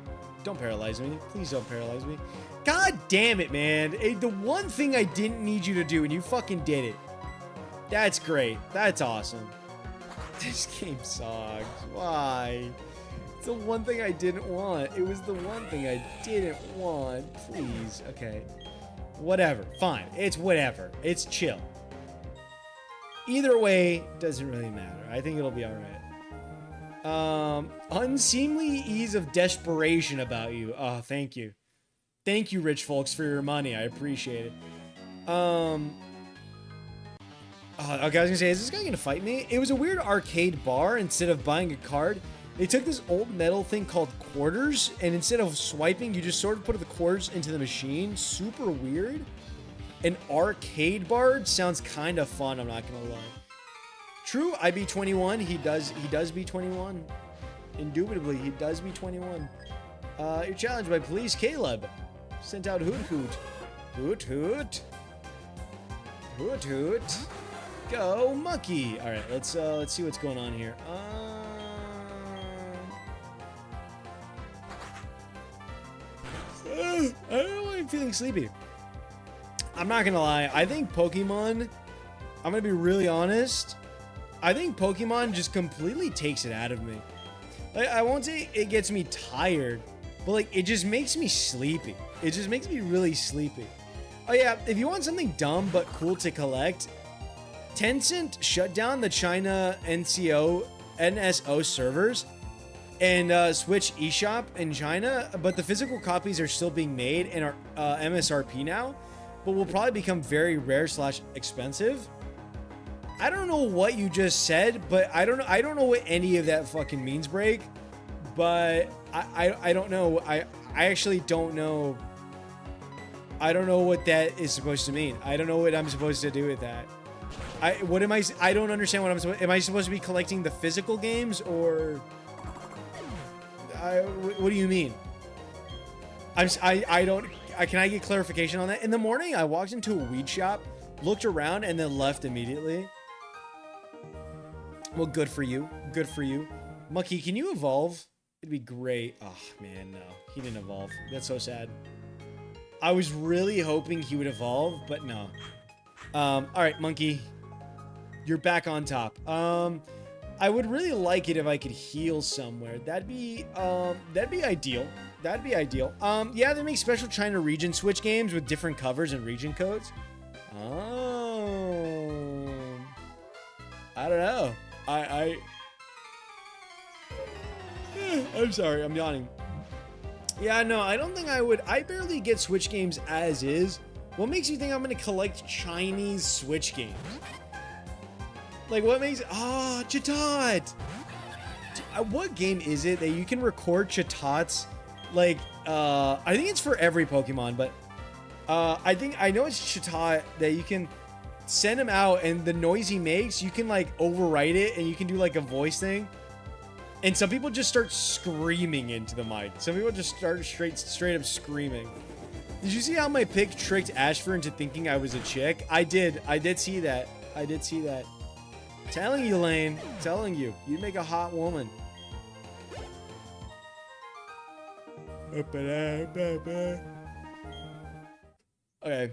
Don't paralyze me. Please don't paralyze me. God damn it, man. The one thing I didn't need you to do, and you fucking did it. That's great. That's awesome. This game sucks. Why? It's the one thing I didn't want. It was the one thing I didn't want. Please. Okay. Whatever. Fine. It's whatever. It's chill. Either way, doesn't really matter. I think it'll be alright. Unseemly ease of desperation about you. Oh, thank you. Thank you, rich folks, for your money. I appreciate it. Okay, I was gonna say, is this guy gonna fight me? It was a weird arcade bar. Instead of buying a card, they took this old metal thing called quarters, and instead of swiping, you just sort of put the quarters into the machine. Super weird. An arcade bar sounds kind of fun, I'm not gonna lie. True, I be 21. He does be 21. Indubitably, he does be 21. You're challenged by police. Caleb sent out Hoot Hoot. Hoot Hoot. Hoot Hoot. Go monkey. All right, let's see what's going on here. I don't know why I'm feeling sleepy. I'm not gonna lie. I think Pokemon, I'm gonna be really honest, I think Pokemon just completely takes it out of me. Like, I won't say it gets me tired, but like it just makes me sleepy. It just makes me really sleepy. Oh yeah, if you want something dumb but cool to collect, Tencent shut down the China NSO servers and Switch eShop in China, but the physical copies are still being made and are MSRP now. but will probably become very rare slash expensive. I don't know what you just said, but I don't know what any of that fucking means, Break. But I don't know. I actually don't know. I don't know what that is supposed to mean. I don't know what I'm supposed to do with that. I don't understand what I'm supposed. Am I supposed to be collecting the physical games, or what do you mean? I don't. Can I get clarification on that? In the morning, I walked into a weed shop, looked around, and then left immediately. Well, good for you. Good for you. Mucky, can you evolve? It'd be great. Oh, man, no. He didn't evolve. That's so sad. I was really hoping he would evolve, but no. All right, Monkey. You're back on top. I would really like it if I could heal somewhere. That'd be ideal. That'd be ideal. Yeah, they make special China region switch games with different covers and region codes. Oh. I don't know. I'm sorry, I'm yawning. Yeah, no, I don't think I would. I barely get Switch games as is. What makes you think I'm gonna collect Chinese Switch games? Like, what makes... Ah, Chatot! What game is it that you can record Chatots? Like, I think it's for every Pokemon, but... I know it's Chatot that you can send him out, and the noise he makes, you can, like, overwrite it, and you can do, like, a voice thing. And some people just start screaming into the mic. Some people just start straight up screaming. Did you see how my pick tricked Ashford into thinking I was a chick? I did see that. I did see that. Telling you, Lane. Telling you. You'd make a hot woman. Okay.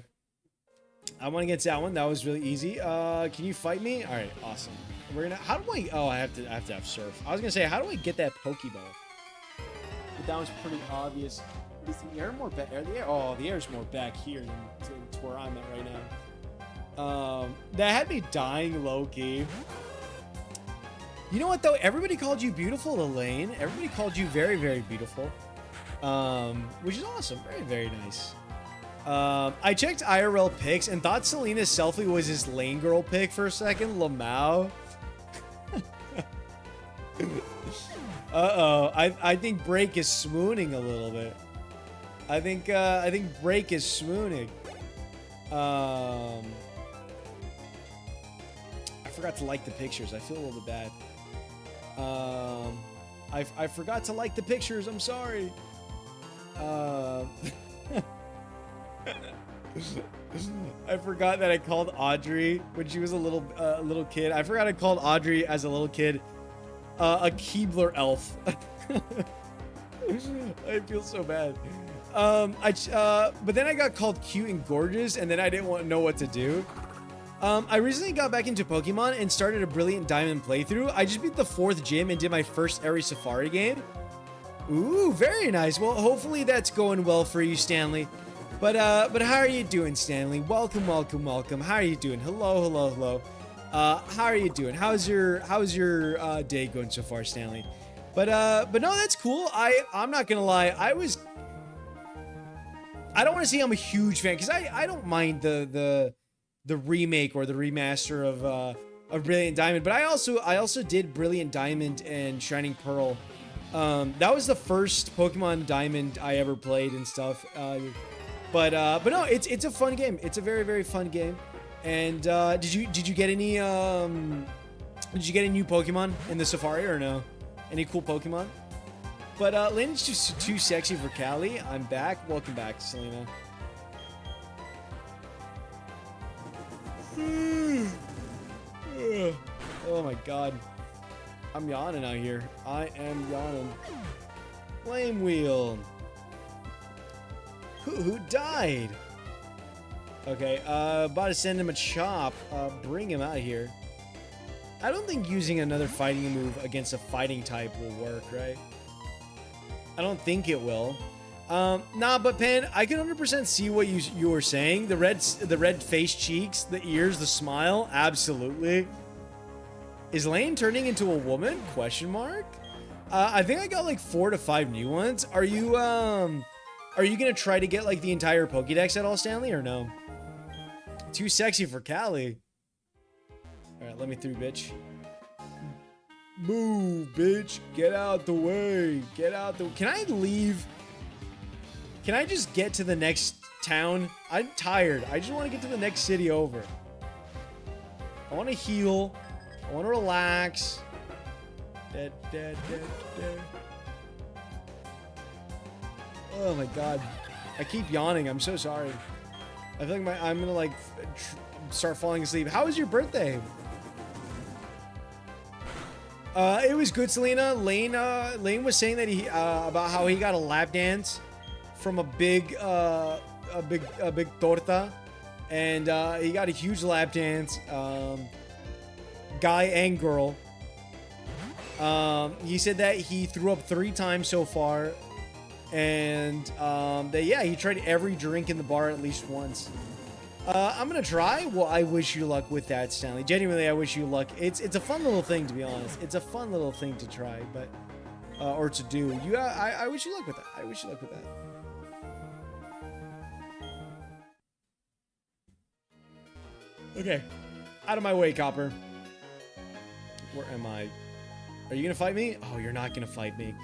I want to get that one. That was really easy. Can you fight me? All right, awesome. We're gonna. How do I? Oh, I have to have surf. I was gonna say, how do I get that Pokeball? But that was pretty obvious. Is the air more back? The air. Oh, the air's more back here than to where I'm at right now. That had me dying low key. You know what though? Everybody called you beautiful, Elaine. Everybody called you very, very beautiful. Which is awesome. Very, very nice. I checked IRL pics and thought Selena's selfie was his lane girl pic for a second. Lamau. Uh-oh. I think Break is swooning a little bit. I think Break is swooning. I forgot to like the pictures. I feel a little bit bad. I forgot to like the pictures. I'm sorry. I forgot that I called Audrey when she was a little kid. I forgot I called Audrey as a little kid a Keebler elf. I feel so bad. But then I got called cute and gorgeous, and then I didn't know what to do. I recently got back into Pokemon and started a Brilliant Diamond playthrough. I just beat the 4th gym and did my first Airy Safari game. Ooh, very nice. Well, hopefully that's going well for you, Stanley. But how are you doing, Stanley? Welcome. How are you doing? Hello. How are you doing? How's your day going so far, Stanley? But no, that's cool. I'm not gonna lie. I don't want to say I'm a huge fan because I don't mind the remake or the remaster of Brilliant Diamond. But I also did Brilliant Diamond and Shining Pearl. That was the first Pokemon Diamond I ever played and stuff. But no, it's a fun game. It's a very, very fun game. And did you get any new Pokemon in the Safari or no? Any cool Pokemon? But Lane's just too sexy for Callie. I'm back. Welcome back, Selena. Oh my god. I'm yawning out here. I am yawning. Flame Wheel. Who died? Okay, about to send him a chop. Bring him out here. I don't think using another fighting move against a fighting type will work, right? I don't think it will. Nah, but Pan, I can 100% see what you were saying. The red face cheeks, the ears, the smile, absolutely. Is Lane turning into a woman? Question mark. I think I got like 4 to 5 new ones. Are you gonna try to get like the entire Pokédex at all, Stanley, or no? Too sexy for Callie. Alright, let me through, bitch. Move, bitch. Get out the way. Get out the... Can I leave? Can I just get to the next town? I'm tired. I just want to get to the next city over. I want to heal. I want to relax. Dead. Oh my god. I keep yawning. I'm so sorry. I feel like I'm gonna like start falling asleep. How was your birthday? It was good, Selena. Lane was saying that he about how he got a lap dance from a big torta, and he got a huge lap dance. Guy and girl. He said that he threw up 3 times so far, and that yeah, he tried every drink in the bar at least once. I'm gonna try. Well, I wish you luck with that, Stanley. Genuinely, I wish you luck. It's a fun little thing, to be honest. It's a fun little thing to try, but or to do. I wish you luck with that. I wish you luck with that. Okay, out of my way, Copper. Where am I? Are you gonna fight me? Oh, you're not gonna fight me.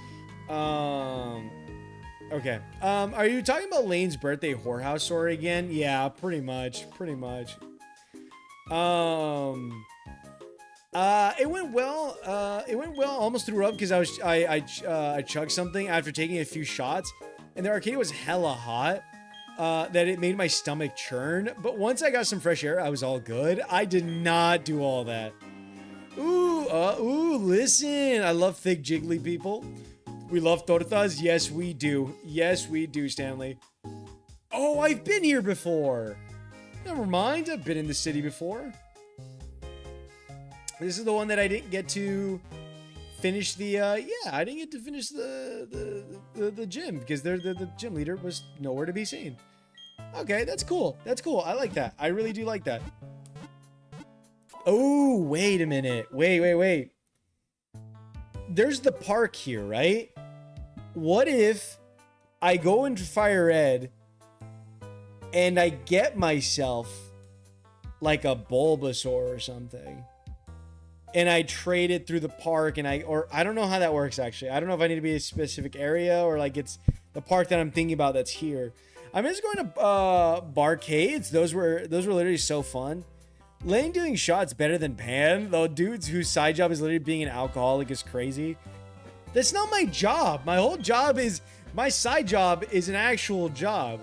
Okay. Are you talking about Lane's birthday whorehouse story again? Yeah, pretty much. It went well. Almost threw up because I chugged something after taking a few shots, and the arcade was hella hot. That it made my stomach churn. But once I got some fresh air, I was all good. I did not do all that. Ooh, listen. I love thick, jiggly people. We love tortas. Yes, we do. Yes, we do, Stanley. Oh, I've been here before. Never mind. I've been in the city before. This is the one that I didn't get to finish the, I didn't get to finish the gym because the gym leader was nowhere to be seen. Okay, that's cool. That's cool. I like that. I really do like that. Oh, wait a minute. Wait. There's the park here, right? What if I go into Fire Ed and I get myself like a Bulbasaur or something, and I trade it through the park, and I don't know how that works actually. I don't know if I need to be a specific area or like it's the park that I'm thinking about that's here. I'm just going to barcades. Those were literally so fun. Lane doing shots better than Pan, though. Dudes whose side job is literally being an alcoholic is crazy. That's not my job. My whole job is, my side job is an actual job.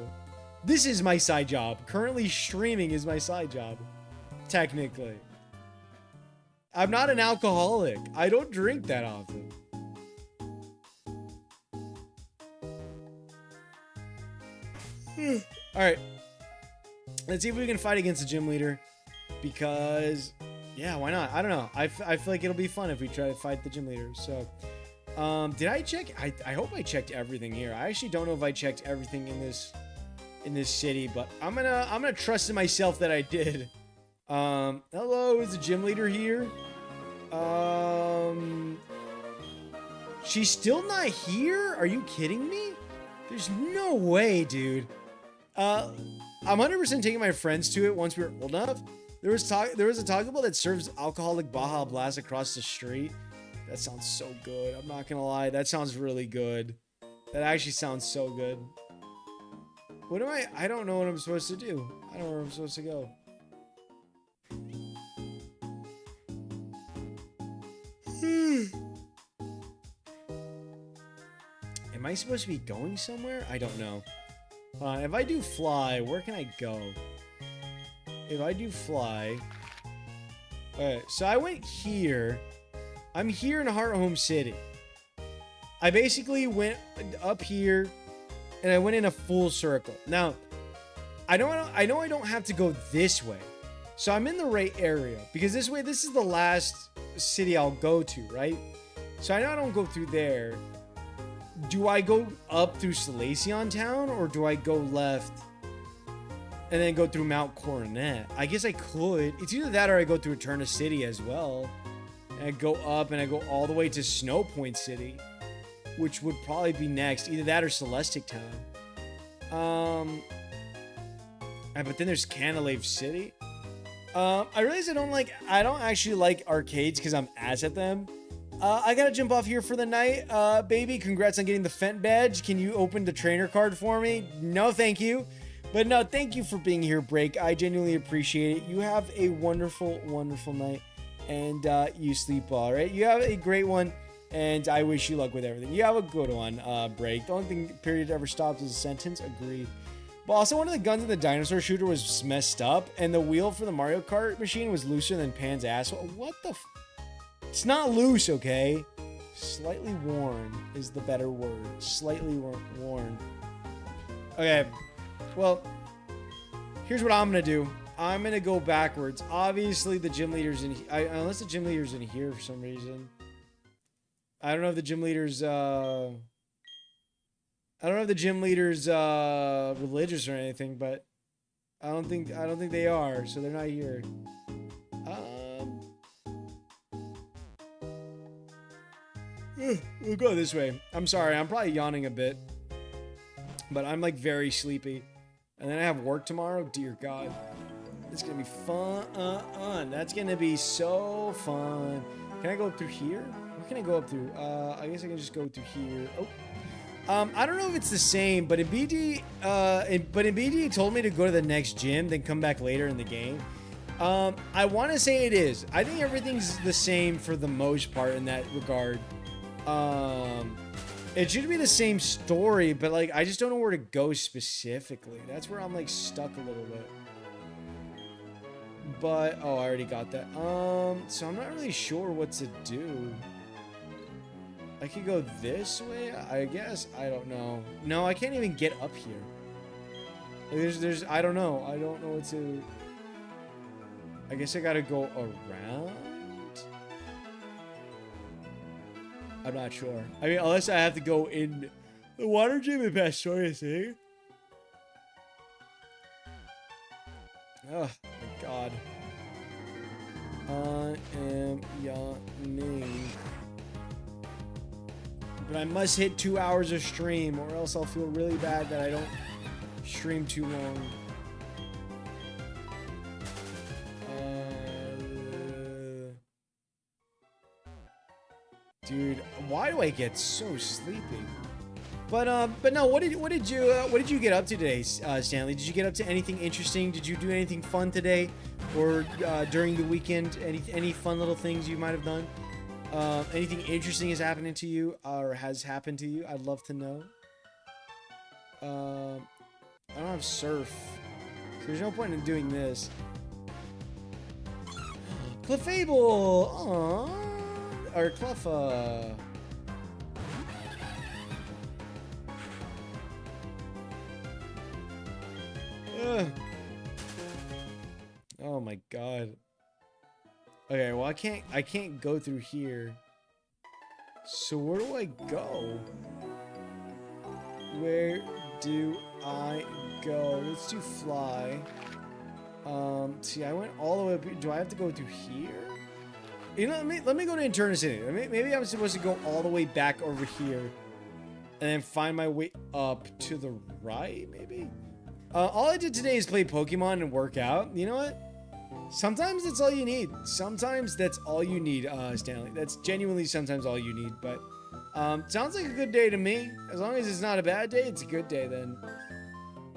This is my side job. Currently streaming is my side job. Technically. I'm not an alcoholic. I don't drink that often. Alright. Let's see if we can fight against the gym leader. Because, yeah, why not? I don't know. I feel like it'll be fun if we try to fight the gym leader. So, did I check? I hope I checked everything here. I actually don't know if I checked everything in this city, but I'm gonna trust in myself that I did. Hello, is the gym leader here? She's still not here? Are you kidding me? There's no way, dude. I'm 100% taking my friends to it once we're old enough. There was a Taco Bell that serves alcoholic Baja Blast across the street. That sounds so good. I'm not gonna lie. That sounds really good. That actually sounds so good. What am I don't know what I'm supposed to do. I don't know where I'm supposed to go. Am I supposed to be going somewhere? I don't know. If I do fly, where can I go? If I do fly... Alright, so I went here. I'm here in Heart Home City. I basically went up here, and I went in a full circle. Now, I know I don't have to go this way. So I'm in the right area. Because this way, this is the last city I'll go to, right? So I know I don't go through there. Do I go up through Salacion Town, or do I go left and then go through Mount Coronet? I guess I could. It's either that or I go through Eterna City as well. And I go up and I go all the way to Snow Point City, which would probably be next. Either that or Celestic Town. But then there's Canalave City. I realize I don't actually like arcades because I'm ass at them. I gotta jump off here for the night. Baby, congrats on getting the Fent badge. Can you open the trainer card for me? No, thank you. But no, thank you for being here, Break. I genuinely appreciate it. You have a wonderful, wonderful night. And you sleep well, all right? You have a great one. And I wish you luck with everything. You have a good one, Break. The only thing period ever stopped is a sentence. Agreed. But also, one of the guns in the dinosaur shooter was messed up. And the wheel for the Mario Kart machine was looser than Pan's asshole. What the f... It's not loose, okay? Slightly worn is the better word. Slightly worn. Okay. Well, here's what I'm going to do. I'm going to go backwards. Obviously, the gym leader's in... unless the gym leader's in here for some reason. I don't know if the gym leader's, religious or anything, but I don't think they are, so they're not here. We'll go this way. I'm sorry, I'm probably yawning a bit, but I'm like very sleepy. And then I have work tomorrow. Dear God. It's gonna be fun. That's gonna be so fun. Can I go up through here? Where can I go up through? I guess I can just go through here. Oh. I don't know if it's the same, but in BD, it told me to go to the next gym, then come back later in the game. I want to say it is. I think everything's the same for the most part in that regard. It should be the same story, but like I just don't know where to go specifically. That's where I'm like stuck a little bit. But oh, I already got that. So I'm not really sure what to do. I could go this way, I guess. I don't know. No, I can't even get up here. There's I don't know. I don't know what to... I guess I gotta go around? I'm not sure. I mean, unless I have to go in the water gym in Pastoria City. Oh my God. I am yawning. But I must hit 2 hours of stream, or else I'll feel really bad that I don't stream too long. Dude, why do I get so sleepy? But no, what did you get up to today, Stanley? Did you get up to anything interesting? Did you do anything fun today, or during the weekend? Any fun little things you might have done? Anything interesting is happening to you, or has happened to you? I'd love to know. I don't have surf, so there's no point in doing this. Clefable, aww. Or Cleffa. Oh my God. Okay, well I can't go through here. So where do I go? Where do I go? Let's do fly. See, I went all the way up here. Do I have to go through here? You know, let me go to Eternity City. Maybe I'm supposed to go all the way back over here and then find my way up to the right, maybe? All I did today is play Pokemon and work out. You know what? Sometimes that's all you need. Sometimes that's all you need, Stanley. That's genuinely sometimes all you need. But sounds like a good day to me. As long as it's not a bad day, it's a good day then.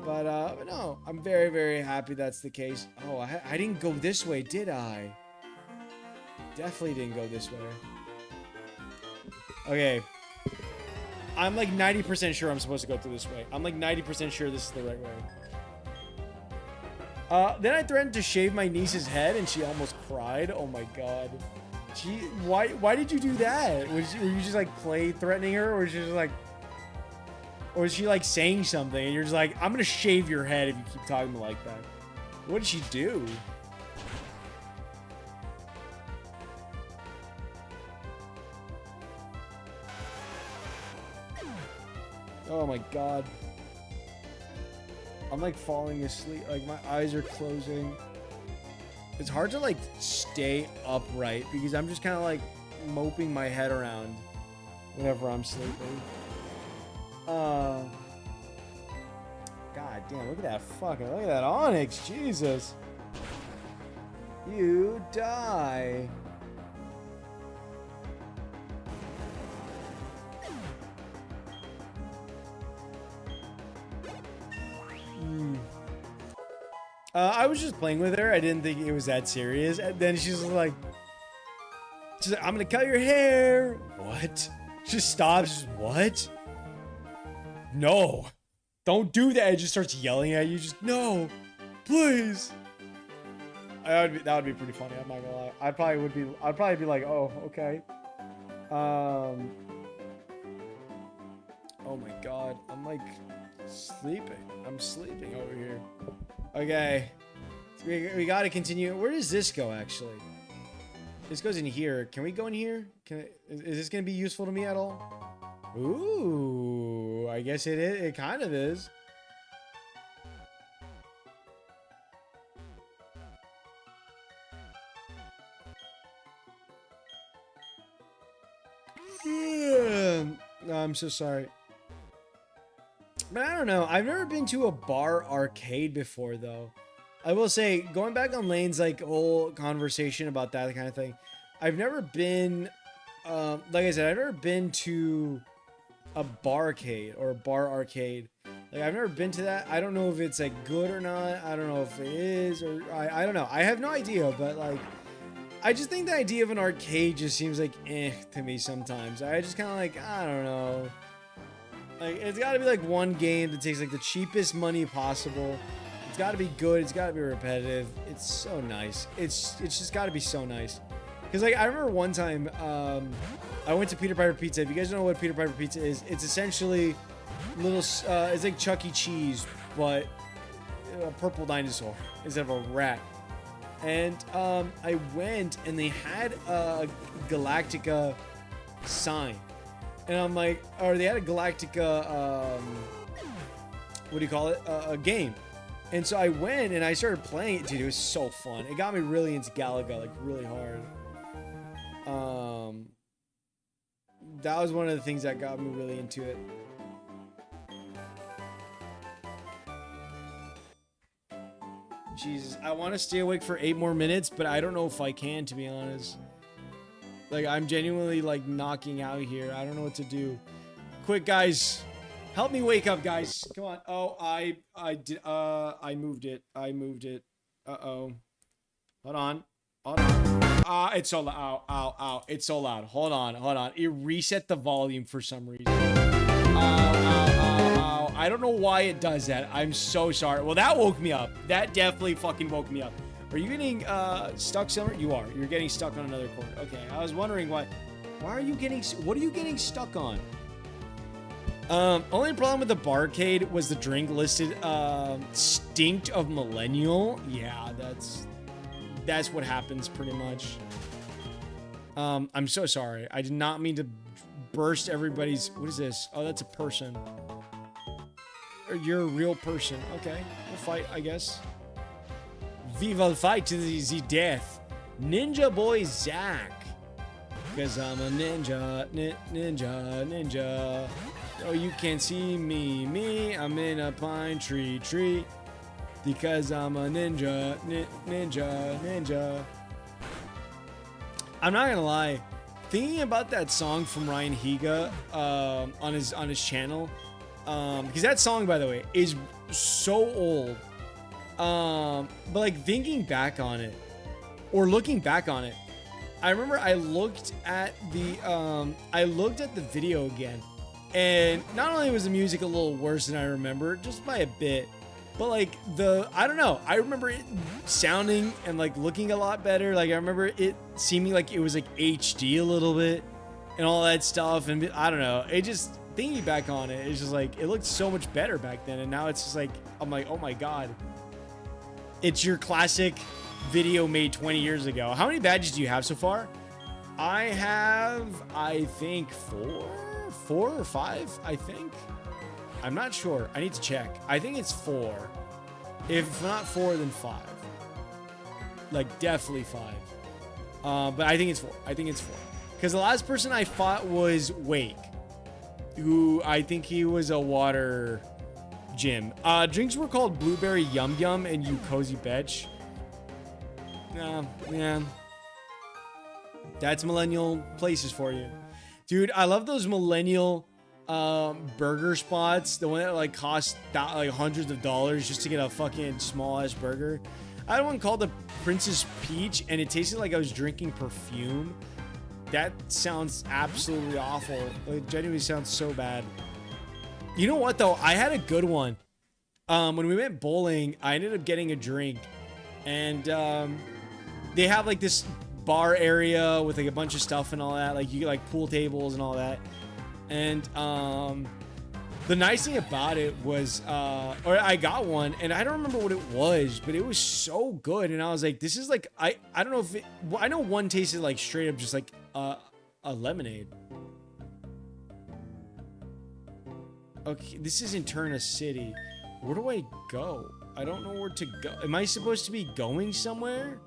But no, I'm very, very happy that's the case. Oh, I didn't go this way, did I? Definitely didn't go this way. Okay. I'm like 90% sure I'm supposed to go through this way. I'm like 90% sure this is the right way. Then I threatened to shave my niece's head and she almost cried. Oh my God. Why did you do that? Were you just like threatening her, or was she just like, or was she like saying something and you're just like, I'm gonna shave your head if you keep talking to me like that? What did she do? Oh my God. I'm like falling asleep. Like my eyes are closing. It's hard to like stay upright because I'm just kind of like moping my head around whenever I'm sleeping. God damn, look at that Onyx. Jesus. You die. I was just playing with her. I didn't think it was that serious. And then she's like, I'm gonna cut your hair. What? She stops. What? No. Don't do that. It just starts yelling at you. Just, no. Please. That would be pretty funny. I'm not gonna lie. I'd probably be like, oh, okay. Oh my God. I'm like sleeping. I'm sleeping over here. Okay. We gotta continue. Where does this go, actually? This goes in here. Can we go in here? Is this gonna be useful to me at all? Ooh, I guess it is. It kind of is. I'm so sorry. But I don't know. I've never been to a bar arcade before, though. I will say, going back on Lane's like whole conversation about that kind of thing, I've never been, like I said, I've never been to a barcade or a bar arcade. Like, I've never been to that. I don't know if it's like good or not. I don't know if it is, or I don't know. I have no idea, but like, I just think the idea of an arcade just seems like to me sometimes. I just kind of like, I don't know. Like, it's got to be like one game that takes like the cheapest money possible. It's got to be good. It's got to be repetitive. It's so nice. It's just got to be so nice. Because like, I remember one time, I went to Peter Piper Pizza. If you guys don't know what Peter Piper Pizza is, it's essentially little, it's like Chuck E. Cheese, but a purple dinosaur instead of a rat. And I went and they had a Galactica sign. And I'm like, or they had a Galactica, what do you call it? A game. And so I went and I started playing it. Dude, it was so fun. It got me really into Galaga, like really hard. That was one of the things that got me really into it. Jesus, I want to stay awake for 8 more minutes, but I don't know if I can, to be honest. Like, I'm genuinely, like, knocking out here. I don't know what to do. Quick, guys. Help me wake up, guys. Come on. Oh, I moved it. Uh-oh. Hold on. It's so loud. Ow. It's so loud. Hold on. It reset the volume for some reason. Ow. I don't know why it does that. I'm so sorry. Well, that woke me up. That definitely fucking woke me up. Are you getting stuck somewhere? You are. You're getting stuck on another cord. Okay, I was wondering why are you getting... What are you getting stuck on? Only problem with the barcade was the drink listed stinked of millennial. Yeah, that's what happens pretty much. I'm so sorry. I did not mean to burst everybody's... What is this? Oh, that's a person. You're a real person. Okay, we'll fight, I guess. We will fight to the death. Ninja boy Zach. Cause I'm a ninja, ninja. Oh, you can't see me. I'm in a pine tree. Because I'm a ninja, ninja. I'm not gonna lie. Thinking about that song from Ryan Higa on his channel, because that song, by the way, is so old. But like thinking back on it, or looking back on it, I remember I looked at the video again, and not only was the music a little worse than I remember, just by a bit, but like I don't know, I remember it sounding and like looking a lot better. Like I remember it seeming like it was like HD a little bit and all that stuff, and I don't know, it just, thinking back on it, it's just like, it looked so much better back then, and now it's just like, I'm like, oh my god. It's your classic video made 20 years ago. How many badges do you have so far? I have, I think, four or five, I think. I'm not sure. I need to check. I think it's 4. If not 4, then 5. Like, definitely 5. But I think it's 4. Because the last person I fought was Wake, who I think he was a water gym. Drinks were called Blueberry Yum Yum and You Cozy Betch. Yeah. That's millennial places for you. Dude, I love those millennial burger spots. The one that like cost like hundreds of dollars just to get a fucking small ass burger. I had one called the Princess Peach and it tasted like I was drinking perfume. That sounds absolutely awful. It genuinely sounds so bad. You know what though? I had a good one. When we went bowling, I ended up getting a drink and they have like this bar area with like a bunch of stuff and all that. Like you get like pool tables and all that. And the nice thing about it was, or I got one and I don't remember what it was, but it was so good. And I was like, this is like, I don't know if it, well, I know one tasted like straight up just like a lemonade. Okay, this is Interna City. Where do I go? I don't know where to go. Am I supposed to be going somewhere?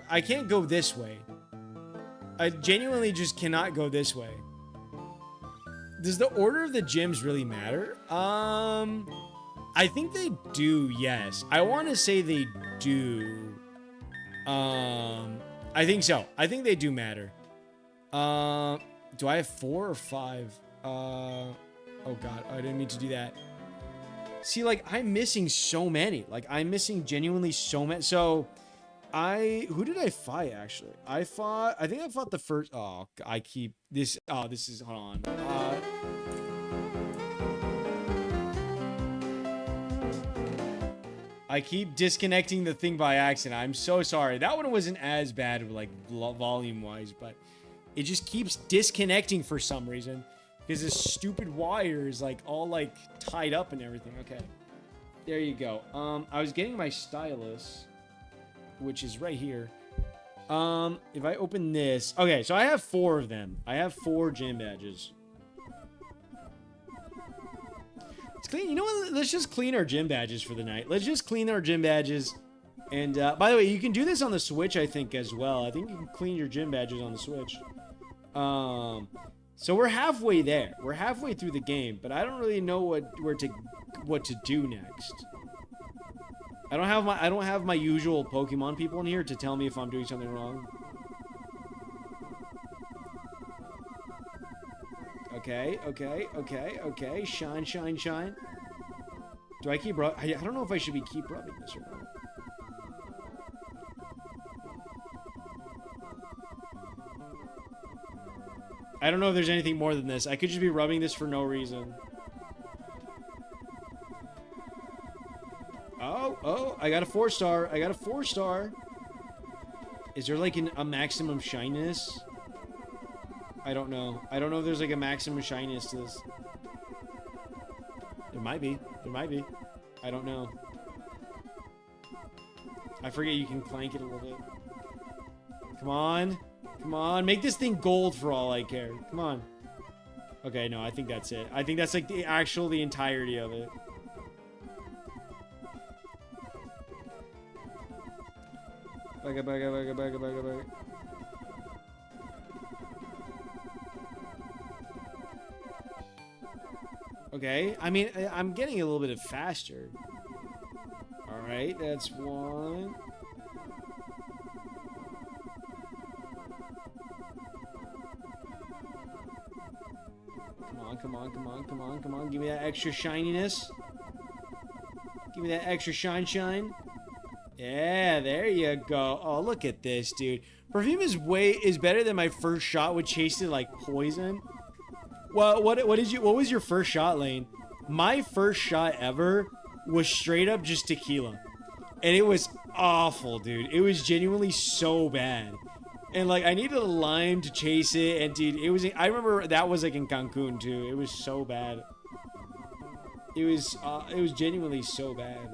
I can't go this way. I genuinely just cannot go this way. Does the order of the gyms really matter? I think they do, yes. I want to say they do. I think so. I think they do matter. Do I have 4 or 5? Oh god, I didn't mean to do that. See, like, I'm missing so many. Like, I'm missing genuinely so many. So, who did I fight, actually? I think I fought the first, oh, I keep, this is, hold on. I keep disconnecting the thing by accident. I'm so sorry. That one wasn't as bad, like, volume-wise, but it just keeps disconnecting for some reason. Because this stupid wire is, like, all, like, tied up and everything. Okay. There you go. I was getting my stylus, which is right here. If I open this... Okay, so I have 4 of them. I have 4 gym badges. Let's clean... You know what? Let's just clean our gym badges for the night. Let's just clean our gym badges. And, by the way, you can do this on the Switch, I think, as well. I think you can clean your gym badges on the Switch. So we're halfway there. We're halfway through the game, but I don't really know what to do next. I don't have my usual Pokemon people in here to tell me if I'm doing something wrong. Okay. Shine, shine, shine. Do I keep rubbing? I don't know if I should keep rubbing this or not. I don't know if there's anything more than this. I could just be rubbing this for no reason. Oh, I got a 4-star. I got a 4-star. Is there like a maximum shyness? I don't know. I don't know if there's like a maximum shyness to this. There might be. There might be. I don't know. I forget you can clank it a little bit. Come on. Come on. Make this thing gold for all I care. Come on. Okay, no, I think that's it. I think that's like the entirety of it. Back. Okay, I mean, I'm getting a little bit faster. Alright, that's 1. Come on. Give me that extra shininess. Give me that extra shine. Yeah, there you go. Oh, look at this, dude. Perfume is better than my first shot, which tasted like poison. Well, what was your first shot, Lane? My first shot ever was straight up just tequila. And it was awful, dude. It was genuinely so bad. And like I needed a lime to chase it, and dude, I remember that was like in Cancun too. It was so bad. It was genuinely so bad.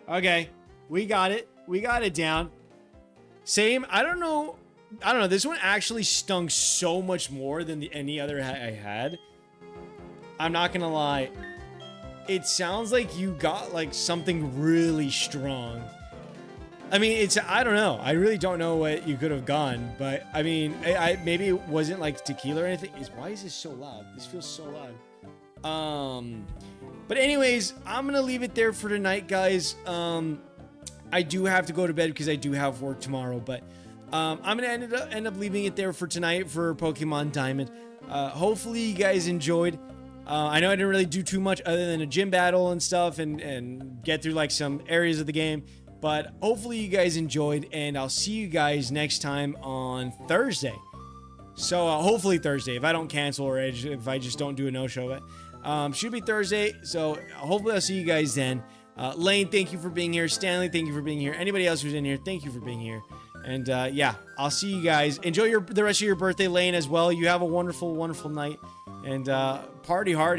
Okay, we got it. We got it down. Same. I don't know. This one actually stung so much more than any other I had. I'm not gonna lie. It sounds like you got like something really strong. I mean, I don't know. I really don't know what you could have gone, but I mean, maybe it wasn't like tequila or anything. Why is this so loud? This feels so loud. But anyways, I'm gonna leave it there for tonight, guys. I do have to go to bed because I do have work tomorrow, but I'm gonna end up leaving it there for tonight for Pokemon Diamond. Hopefully you guys enjoyed. I know I didn't really do too much other than a gym battle and stuff and get through like some areas of the game. But hopefully you guys enjoyed, and I'll see you guys next time on Thursday. So hopefully Thursday, if I don't cancel or if I just don't do a no-show. But should be Thursday, so hopefully I'll see you guys then. Lane, thank you for being here. Stanley, thank you for being here. Anybody else who's in here, thank you for being here. And yeah, I'll see you guys. Enjoy the rest of your birthday, Lane, as well. You have a wonderful, wonderful night. And party hard.